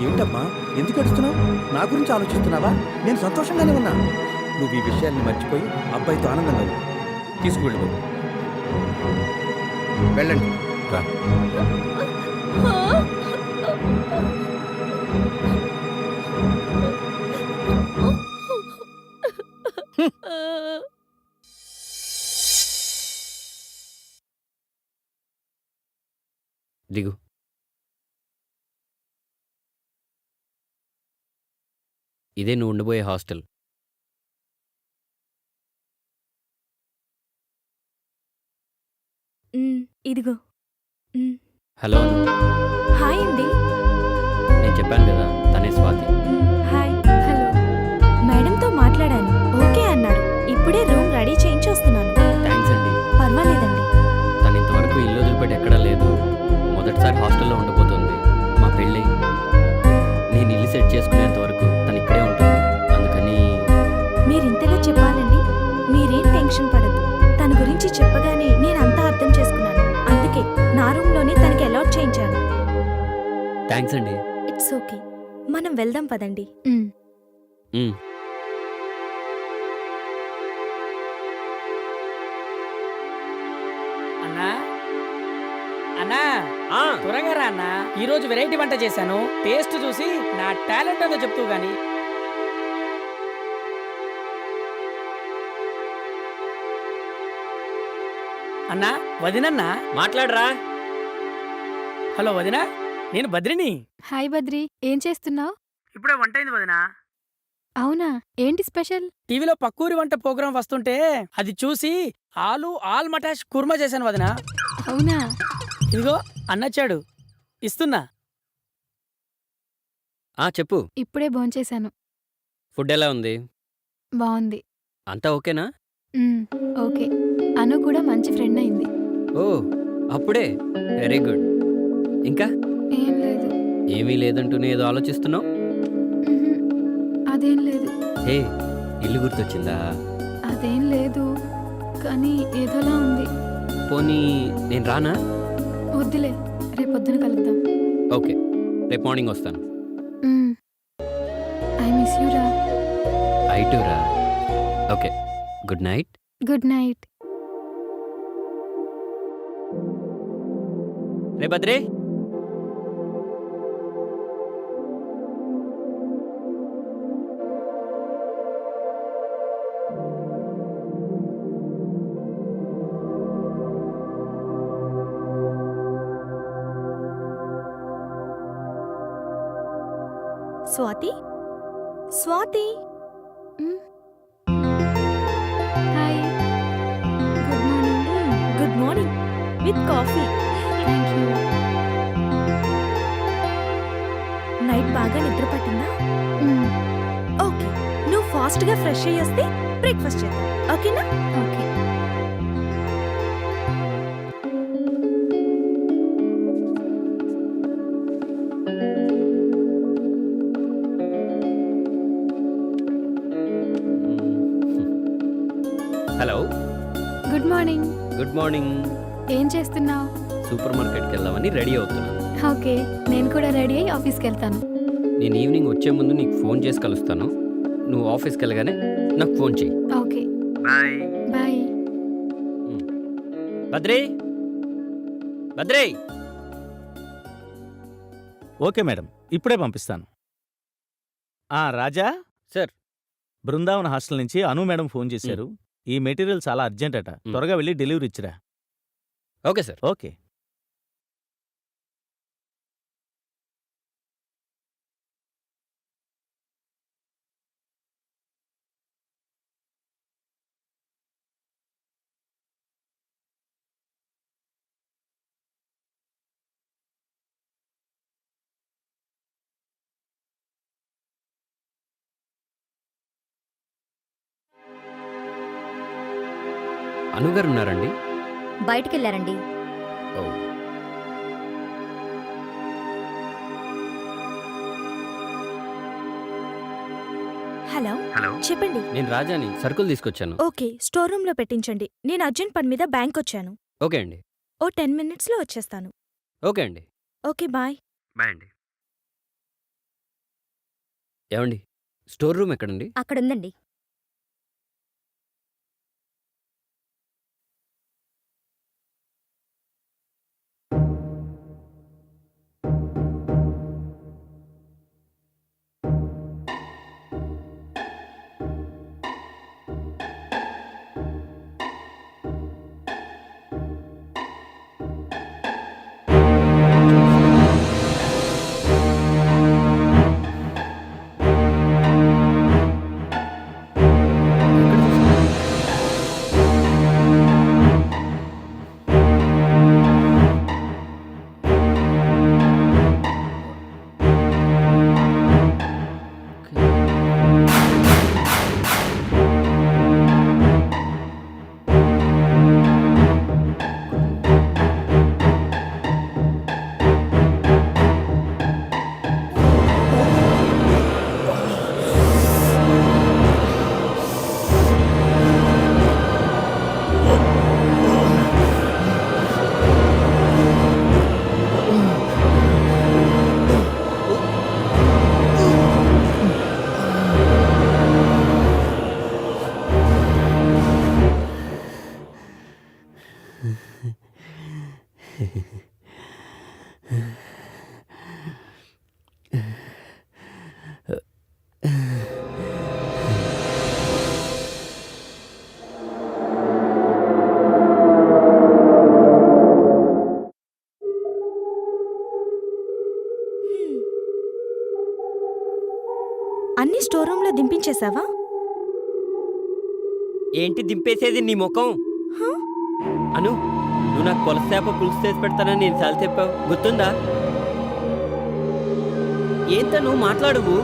ఏంటమ్మా ఎందుకు అడుస్తున్నావు? నా గురించి ఆలోచిస్తున్నావా? నేను సంతోషంగానే ఉన్నా. నువ్వు ఈ విషయాన్ని మర్చిపోయి అబ్బాయితో ఆనందంగా ఉంది. తీసుకువెళ్ళు బాబు. వెళ్ళండి రా. దిగు. ఇదే నువ్వు ఉండబోయే హాస్టల్. ఇదిగో. హలో అను. హాయ్ అండి. నేను చెప్పాను కదా, తనే స్వాతి. హాయ్. హలో. మేడంతో మాట్లాడాను, ఓకే అన్నారు. ఇప్పుడే రూమ్ రెడీ చేయించి వస్తున్నాను. థ్యాంక్స్ అండి. పర్వాలేదండి. తను ఇంతవరకు ఇల్లు వదిలిపెట్టి ఎక్కడా లేదు. మొదటిసారి హాస్టల్లో ఉండబోతుంది. మా పెళ్ళి నేను ఇల్లు సెట్ చేసుకునేంత వరకు తను ఇక్కడే ఉంటుంది. అందుకని మీరు ఇంతగా చెప్పాలండి. మీరేం టెన్షన్ పడద్దు. తన గురించి చెప్పగానే నేను అంతా అర్థం చేసుకున్నాను. అందుకే నా రూమ్లోనే తనకి అలాట్ చేయించాను. థ్యాంక్స్ అండి. It's okay. మనం వెళ్దాం పదండి. అన్నా అన్నా త్వరగా రా అన్నా. ఈ రోజు వెరైటీ వంట చేశాను. టేస్ట్ చూసి నా టాలెంట్ ఏదో చెప్తూ గాని. అన్నా, వదినన్నా మాట్లాడరా. హలో వదినా, నేను బద్రిని. హాయ్ బద్రి, ఏం చేస్తున్నావు? ఇప్పుడే వంట అయింది వదినా. అవునా, ఏంటి స్పెషల్? టీవీలో పక్కూరి వంట ప్రోగ్రాం వస్తుంటే అది చూసి ఆలు ఆల్ మటాష్ కుర్మా చేశాను వదినా. అవునా, ఇదిగో అన్నచ్చాడు, ఇస్తున్నా. చెప్పు. ఇప్పుడే భోంచేశాను. ఫుడ్ ఎలా ఉంది? బాగుంది. అంతా ఓకేనా? ఓకే. అను కూడా మంచి ఫ్రెండ్ అయింది. ఓ అప్పుడే, వెరీ గుడ్. ఇంకా ఏం లేదు. ఏమీ లేదంటూనే ఏదో ఆలోచిస్తున్నావు. ఉహుం. అదేం లేదు. హే, ఇల్లు గుర్తొచ్చిందా? అదేం లేదు, కానీ ఏదోలా ఉంది. పోనీ నేను రానా? వద్దులే, రేపొద్దున కలుద్దాం. ఓకే, రేపు మార్నింగ్ వస్తాను. ఐ మిస్ యూ రా. ఐటూరా. Okay, good night. Good night. రే భద్రే. Swathi, Swathi. Hi. Good morning. Good morning with coffee. Thank you. Night బాగా నిద్ర పట్టిందా? ఓకే, నువ్వు ఫాస్ట్గా ఫ్రెష్ అయ్యి వస్తే బ్రేక్ఫాస్ట్ చేద్దాం, ఓకేనా? Okay. Hello. Good morning. Good morning. ఏం చేస్తున్నావు? సూపర్ మార్కెట్కి వెళ్దామని రెడీ అవుతున్నాను. ఓకే, నేను కూడా రెడీ అయ్యి ఆఫీస్కి వెళ్తాను. నేను ఈవినింగ్ వచ్చే ముందు నీకు ఫోన్ చేసి కలుస్తాను. నువ్వు ఆఫీస్కి వెళ్ళగానే నాకు ఫోన్ చెయ్యి. Okay, bye. బాయ్. భద్రే, భద్రే. ఓకే మేడం, ఇప్పుడే పంపిస్తాను. రాజా సార్. బృందావన్ హాస్టల్ నుంచి అను మేడం ఫోన్ చేశారు. ఈ మెటీరియల్ చాలా అర్జెంట్ అట, త్వరగా వెళ్ళి డెలివరీ ఇచ్చిరా. Okay sir. ఓకే. అనుగారు ఉన్నారండి? బయటికెళ్ళారండి. ఓ. Hello, hello. చెప్పండి. నేను రాజాని, సరుకులు తీసుకొచ్చాను. ఓకే, స్టోర్ రూమ్లో పెట్టించండి. నేను అర్జెంట్ పని మీద బ్యాంక్ వచ్చాను. ఓకే అండి. ఓ 10 మినిట్స్లో వచ్చేస్తాను. ఓకే అండి. Okay, bye. బాయ్ అండి. ఏమండి, స్టోర్ రూమ్ ఎక్కడండి? అక్కడుందండి. అన్ని స్టోర్ రూమ్లో దింపించేశావా? ఏంటి దింపేసేది నీ ముఖం? అను, నువ్వు నాకు పులస చేప పులుసు చేసి పెడతానని నేను చాలా చెప్పావు, గుర్తుందా? ఏంట నువ్వు మాట్లాడువు?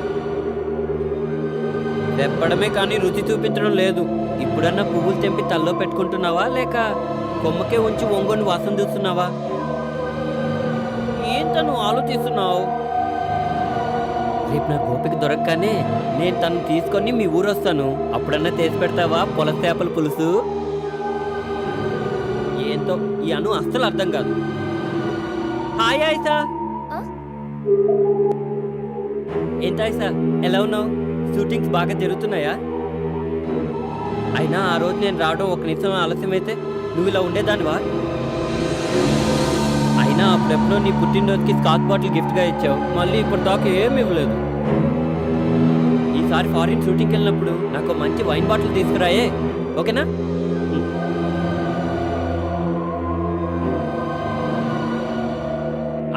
తెప్పడమే కానీ రుచి చూపించడం లేదు. ఇప్పుడన్నా పువ్వులు తెంపి తల్లో పెట్టుకుంటున్నావా లేక కొమ్మకే ఉంచి ఒంగొని వాసన చూస్తున్నావా? ఏంట నువ్వు ఆలోచిస్తున్నావు? రేపు నా గోపిక దొరకగానే నేను తను తీసుకొని మీ ఊరు వస్తాను. అప్పుడన్నా చేసి పెడతావా పులస చేపల పులుసు? ఏంటో ఈ అను అస్సలు అర్థం కాదు. హాయ్ ఆయిషా. ఏంటి ఆయిషా, ఎలా ఉన్నావు? షూటింగ్స్ బాగా జరుగుతున్నాయా? అయినా ఆ రోజు నేను రావడం ఒక నిమిషం ఆలస్యమైతే నువ్వు ఇలా ఉండేదానివా? అయినా అప్పుడెప్పుడో నీ పుట్టినరోజుకి స్కాచ్ బాటిల్ గిఫ్ట్గా ఇచ్చావు, మళ్ళీ ఇప్పుడు దాకా ఏమి ఇవ్వలేదు. ఈసారి ఫారిన్ షూటింగ్కి వెళ్ళినప్పుడు నాకు మంచి వైన్ బాటిల్ తీసుకురాయే, ఓకేనా?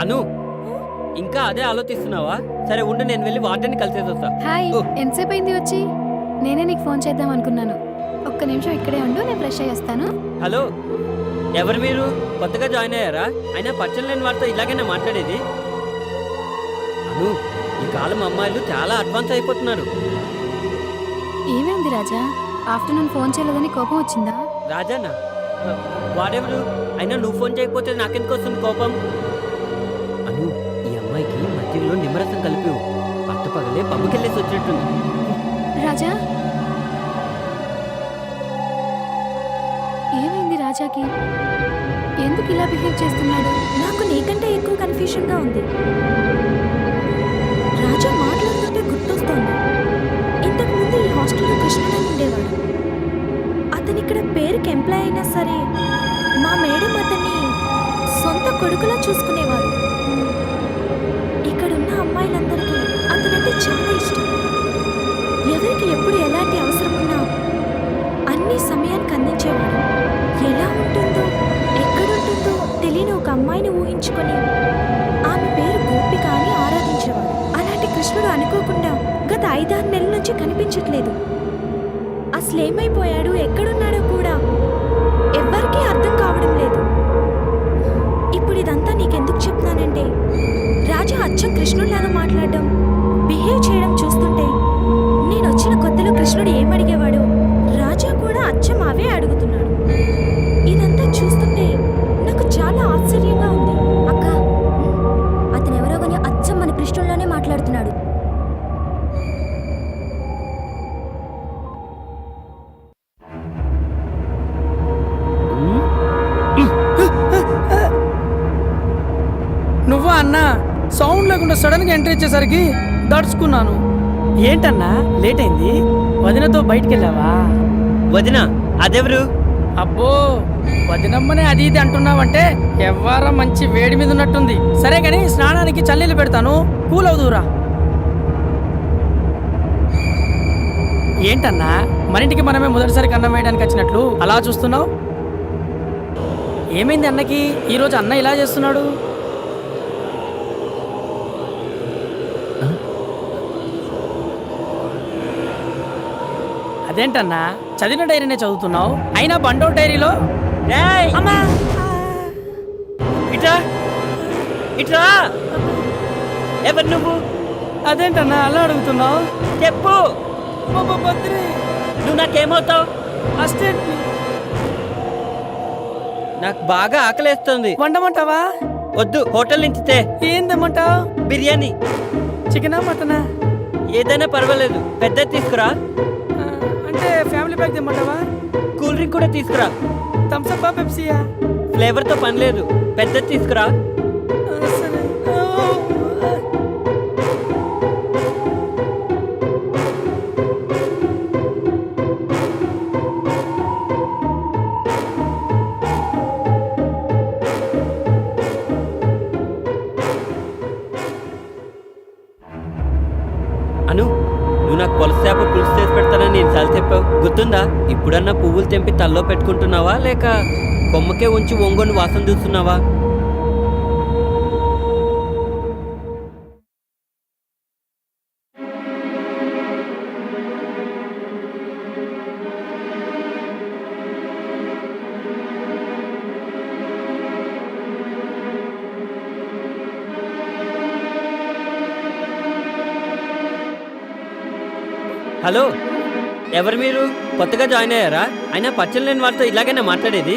అను, ఇంకా అదే ఆలోచిస్తున్నావా? సరే ఉండు, నేను వెళ్ళి వార్డెన్ని కలిసేసి వస్తా. హాయ్, ఎంతసేపు అయింది వచ్చి? నేనే నీకు ఫోన్ చేద్దాం అనుకున్నాను. ఒక్క నిమిషం ఇక్కడే ఉండు, నేను ఫ్రెష్ అయ్యి వస్తాను. హలో, ఎవరు మీరు? కొత్తగా జాయిన్ అయ్యారా? అయినా పచ్చని లేని వారితో ఇలాగైనా మాట్లాడేది? అను, ఈ కాలం అమ్మాయిలు చాలా అడ్వాన్స్ అయిపోతున్నారు. ఏమైంది రాజా? ఆఫ్టర్నూన్ ఫోన్ చేయలేదని కోపం వచ్చిందా? రాజానా? వాడెవరు? అయినా నువ్వు ఫోన్ చేయకపోతే నాకెందుకు వస్తుంది కోపం? అను, ఈ అమ్మాయికి మధ్యలో నిమ్మరసం కలిపి పట్టపగలే పబ్బుకెళ్ళేసి వచ్చినట్టుంది. రాజా, ఏమైంది రాజాకి? ఎందుకు ఇలా బిహేవ్ చేస్తున్నాడు? నాకు నీకంటే ఎక్కువ కన్ఫ్యూషన్గా ఉంది. రాజా మాట్లాడుతుంటే గుర్తొస్తోంది, ఇంతకు ముందు ఈ హాస్టల్లో కృష్ణుడు ఉండేవాడు. అతను ఇక్కడ పేరుకి ఎంప్లాయ్ అయినా సరే మా మేడం అతన్ని సొంత కొడుకులా చూసుకునేవారు. ఇక్కడున్న అమ్మాయిలందరికీ అతనంటే చాలా ఇష్టం. ఎవరికి ఎప్పుడు ఎలాంటి అవసరం ఉన్నా అన్ని సమయానికి అందించేవాడు. ఎలా ఉంటుందో ఎక్కడుంటుందో తెలియని ఒక అమ్మాయిని ఊహించుకొని ఆమె పేరు గోపిక అని ఆరాధించేవాడు. అలాంటి కృష్ణుడు అనుకోకుండా గత 5-6 నెలల నుంచి కనిపించట్లేదు. అసలేమైపోయాడు, ఎక్కడున్నాడో కూడా ఎవ్వరికీ అర్థం కావడం లేదు. ఇప్పుడు ఇదంతా నీకెందుకు చెప్తున్నానంటే, రాజా అచ్చం కృష్ణుడిలాగా మాట్లాడడం, బిహేవ్ చేయడం చూస్తుంటే నేను వచ్చిన కొత్తలో కృష్ణుడు ఏమడిగేవాడో రాజా కూడా అచ్చం అవే అడుగుతున్నాడు. ఇదంతా చూస్తుంటే నాకు చాలా ఆశ్చర్యంగా ఉంది. అక్క, అతను ఎవరో కానీ అచ్చం మన కృష్ణుల్లోనే మాట్లాడుతున్నాడు. నువ్వా అన్నా? సౌండ్ లేకుండా సడన్ గా ఎంట్రీ ఇచ్చేసరికి దడుచుకున్నాను. ఏంటన్నా లేట్ అయింది? వదినతో బయటికి వెళ్ళావా? వదిన? అదెవరు? అబ్బో, వదినమ్మనే అది ఇది అంటున్నావంటే ఎవ్వరా మంచి వేడి మీద ఉన్నట్టుంది. సరే గాని స్నానానికి చన్నీళ్ళు పెడతాను, కూల్ అవుదురా. ఏంటన్నా మనింటికి మనమే మొదటిసారి కన్నం వేయడానికి వచ్చినట్లు అలా చూస్తున్నావు? ఏమైంది అన్నకి ఈరోజు? అన్న ఇలా చేస్తున్నాడు. అదేంటన్నా చదివిన డైరీనే చదువుతున్నావు, అయినా బండో డైరీలో అమ్మా ఇట్రా ఇట్రా. ఎవరు నువ్వు? అదేంటన్నా అలా అడుగుతున్నావు? చెప్పు. బద్రి, నువ్వు నాకేమవుతావు? అసిస్టెంట్. నాకు బాగా ఆకలేస్తుంది. వండమంటావా? వద్దు, హోటల్ నుంచి తే. ఏం తెమ్మంటావు? బిర్యానీ. చికెనా మటనా? ఏదైనా పర్వాలేదు, పెద్ద తీసుకురా. అంటే ఫ్యామిలీ ప్యాక్ తెమ్మంటావా? కూల్ డ్రింక్ కూడా తీసుకురా. Thums up, పెప్సీయా? ఫ్లేవర్తో పని లేదు, పెద్ద తీసుకురా. సరే. అను, నువ్వు నాకు పులస చేప పులుసు చేసి పెడతానని నేను చాలా చెప్పావు, గుర్తుందా? ఇప్పుడన్నా పువ్వులు తెంపి తల్లో పెట్టుకుంటున్నావా లేక కొమ్మకే ఉంచి ఒంగొని వాసన చూస్తున్నావా? హలో, ఎవరు మీరు? కొత్తగా జాయిన్ అయ్యారా? అయినా పరిచయం లేని వాళ్ళతో ఇలాగైనా మాట్లాడేది?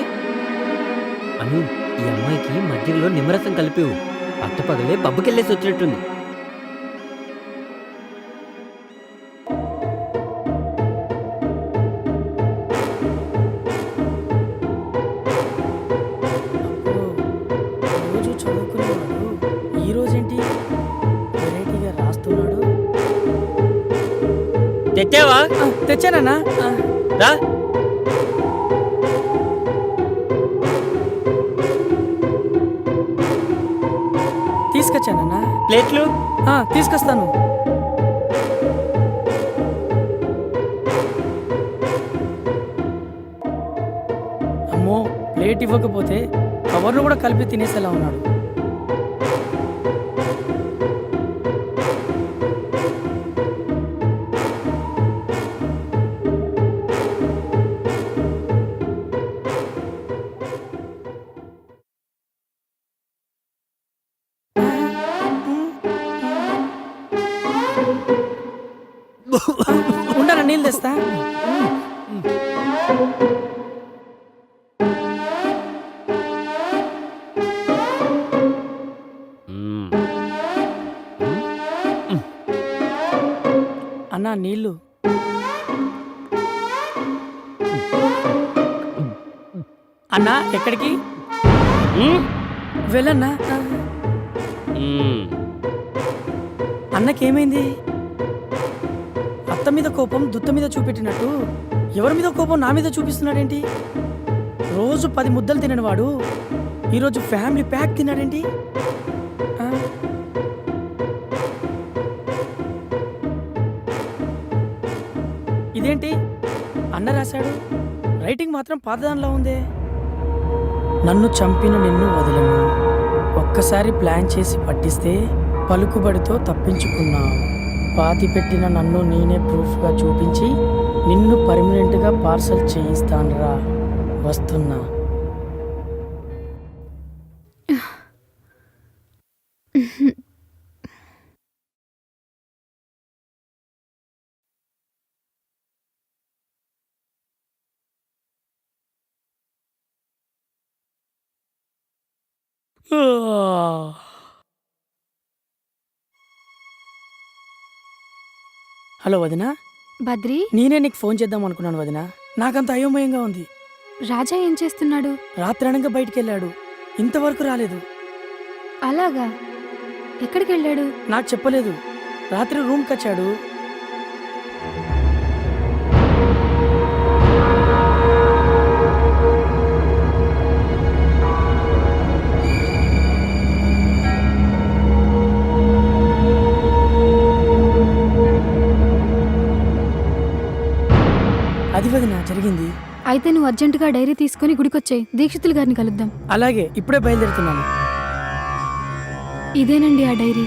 అను, ఈ అమ్మాయికి మధ్యలో నిమ్మరసం కలిపివు. పట్టపగలే పబ్బుకెళ్ళేసి వచ్చినట్టుంది. రోజు చదువుకునేవాడు ఈ రోజేంటి వెరైటీగా రాస్తున్నాడు? తెచ్చావా? తెచ్చానన్నా. రా. తీసుకొచ్చానన్నా. ప్లేట్లు తీసుకొస్తాను. అమ్మో, ప్లేట్ ఇవ్వకపోతే కవర్ను కూడా కలిపి తినేసేలా ఉన్నాడు. ఉండరా, నీళ్ళు తెస్తా. అన్నా నీళ్ళు. అన్నా ఎక్కడికి వెళ్ళన్నా? అన్నకేమైంది? అత్త మీద కోపం దుత్త మీద చూపెట్టినట్టు ఎవరి మీద కోపం నా మీద చూపిస్తున్నాడేంటి? రోజు 10 ముద్దలు తిననివాడు ఈరోజు ఫ్యామిలీ ప్యాక్ తిన్నాడేంటి? ఇదేంటి అన్న రాశాడు, రైటింగ్ మాత్రం పాతదానిలా ఉందే. నన్ను చంపిన నిన్ను వదలను, ఒక్కసారి ప్లాన్ చేసి పట్టిస్తే పలుకుబడితో తప్పించుకున్నావు. పాతి పెట్టిన నన్ను నేనే ప్రూఫ్గా చూపించి నిన్ను పర్మనెంట్గా పార్సల్ చేయిస్తానురా. వస్తున్నా. హలో వదినా. బద్రి, నేనే నీకు ఫోన్ చేద్దాం అనుకున్నాను వదినా. నాకంత అయోమయంగా ఉంది. రాజా ఏం చేస్తున్నాడు? రాత్రి అనగా బయటికి వెళ్ళాడు, ఇంతవరకు రాలేదు. అలాగా? ఎక్కడికి వెళ్ళాడు? నాకు చెప్పలేదు. రాత్రి రూమ్కి వచ్చాడు. అది వదినా జరిగింది. అయితే నువ్వు అర్జెంటుగా డైరీ తీసుకుని గుడికొచ్చాయి, దీక్షితులు గారిని కలుద్దాం. అలాగే, ఇప్పుడే బయలుదేరుతున్నాను. ఇదేనండి ఆ డైరీ.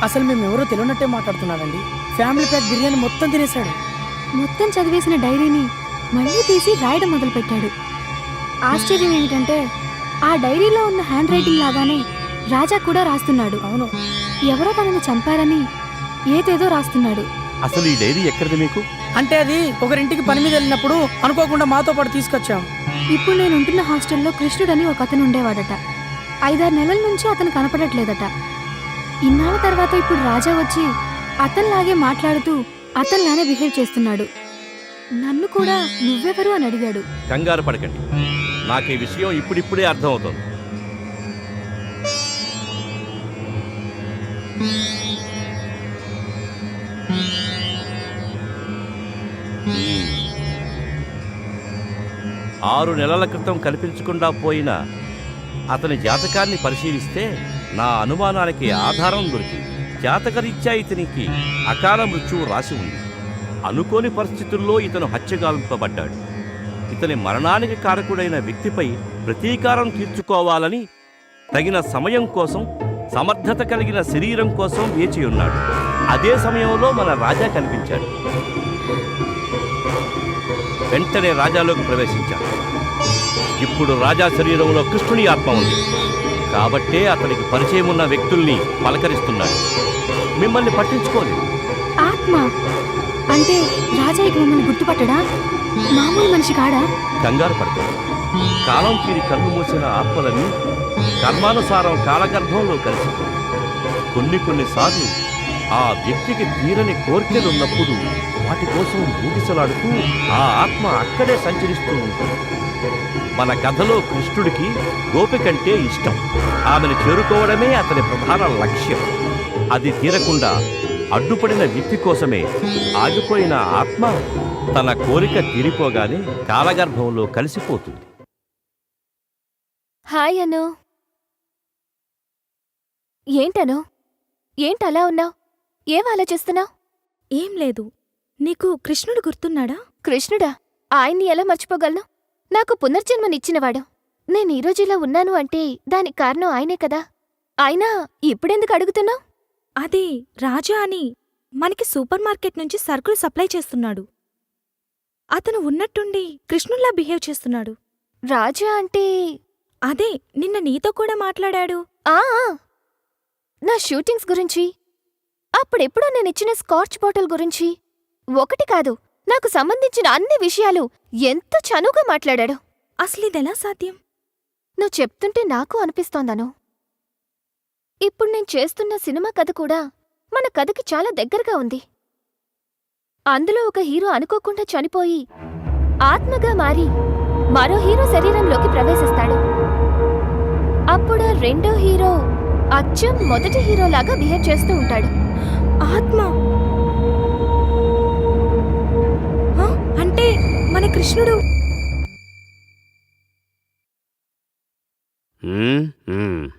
అసలు మేము ఎవరో తెలియనట్టే మాట్లాడుతున్నాడండి. ఫ్యామిలీ ప్యాక్ బిర్యానీ మొత్తం తినేశాడు. మొత్తం చదివేసిన డైరీని మళ్ళీ తీసి రాయడం మొదలుపెట్టాడు. ఆశ్చర్యం ఏమిటంటే ఆ డైరీలో ఉన్న హ్యాండ్ రైటింగ్ లాగానే రాజా కూడా రాస్తున్నాడు. అవును, ఎవరో తనని చంపారని ఏదేదో రాస్తున్నాడు. అసలు ఈ డైరీ ఎక్కడిది మీకు? అంటే అది ఒకరింటికి పని మీద వెళ్ళినప్పుడు అనుకోకుండా మాతో పాటు తీసుకొచ్చాం. ఇప్పుడు నేను ఉంటున్న హాస్టల్లో కృష్ణుడని ఒక అతను ఉండేవాడట. 5-6 నెలల నుంచి అతను కనపడట్లేదట. ఇన్నాళ్ళ తర్వాత ఇప్పుడు రాజా వచ్చి అతనిలాగే మాట్లాడుతూ అతనిలానే బిహేవ్ చేస్తున్నాడు. నన్ను కూడా నువ్వెవరు అని అడిగాడు. కంగారు పడకండి, నాకు ఈ విషయం ఇప్పుడిప్పుడే అర్థమవుతుంది. ఆరు నెలల క్రితం కనిపించకుండా పోయిన అతని జాతకాన్ని పరిశీలిస్తే నా అనుమానానికి ఆధారం దొరికింది. జాతకరీత్యా ఇతనికి అకాల మృత్యువు రాసి ఉంది. అనుకోని పరిస్థితుల్లో ఇతను హత్యగావింపబడ్డాడు. ఇతని మరణానికి కారకుడైన వ్యక్తిపై ప్రతీకారం తీర్చుకోవాలని తగిన సమయం కోసం, సమర్థత కలిగిన శరీరం కోసం వేచి ఉన్నాడు. అదే సమయంలో మన రాజా కనిపించాడు. వెంటనే రాజాలోకి ప్రవేశించాడు. ఇప్పుడు రాజా శరీరంలో కృష్ణుని ఆత్మ ఉంది కాబట్టే అతనికి పరిచయం ఉన్న వ్యక్తుల్ని పలకరిస్తున్నాడు. మిమ్మల్ని పట్టించుకోలేదు. ఆత్మ అంటే రాజా ఇక మమ్మల్ని గుర్తుపట్టడా? మామూలు మనిషి కాడా? కంగారు పడతాడు. కాలం తీరి కన్ను మూసిన ఆత్మలని కర్మానుసారం కాలగర్భంలో కలిసిపోయి కొన్నిసార్లు ఆ వ్యక్తికి తీరని కోర్కెలున్నప్పుడు వాటి కోసం ఊగిసలాడుతూ ఆ ఆత్మ అక్కడే సంచరిస్తూ ఉంటుంది. మన కథలో కృష్ణుడికి గోపికంటే ఇష్టం. ఆమెను చేరుకోవడమే అతని ప్రధాన లక్ష్యం. అది తీరకుండా అడ్డుపడిన వ్యక్తి కోసమే ఆగిపోయిన ఆత్మ తన కోరిక తీరిపోగానే కాలగర్భంలో కలిసిపోతుంది. హాయ్ అను. ఏంటను? ఏంటలా ఉన్నావు? ఏం ఆలోచిస్తున్నావు? ఏం లేదు. నీకు కృష్ణుడు గుర్తున్నాడా? కృష్ణుడా? ఆయన్ని ఎలా మర్చిపోగలను? నాకు పునర్జన్మనిచ్చినవాడు. నేను ఈరోజు ఇలా ఉన్నాను అంటే దానికి కారణం ఆయనే కదా. అయినా ఇప్పుడెందుకు అడుగుతున్నావు? అదే రాజా అని మనకి సూపర్ మార్కెట్ నుంచి సరుకులు సప్లై చేస్తున్నాడు. అతను ఉన్నట్టుండి కృష్ణుల్లా బిహేవ్ చేస్తున్నాడు. రాజా అంటే అదే నిన్న నీతో కూడా మాట్లాడాడు. ఆ నా షూటింగ్స్ గురించి, అప్పుడెప్పుడో నేనిచ్చిన స్కాచ్ బాటిల్ గురించి, ఒకటి కాదు నాకు సంబంధించిన అన్ని విషయాలు ఎంత చనువుగా మాట్లాడాడు. అసలిదెలా సాధ్యం? నువ్వు చెప్తుంటే నాకు అనిపిస్తోందను. ఇప్పుడు నేను చేస్తున్న సినిమా కథ కూడా మన కథకి చాలా దగ్గరగా ఉంది. అందులో ఒక హీరో అనుకోకుండా చనిపోయి ఆత్మగా మారి మరో హీరో శరీరంలోకి ప్రవేశిస్తాడు. అప్పుడు రెండో హీరో అచ్చం మొదటి హీరోలాగా బిహేవ్ చేస్తూ ఉంటాడు. ఆత్మ అంటే మన కృష్ణుడు. మ్మ్, మ్మ్.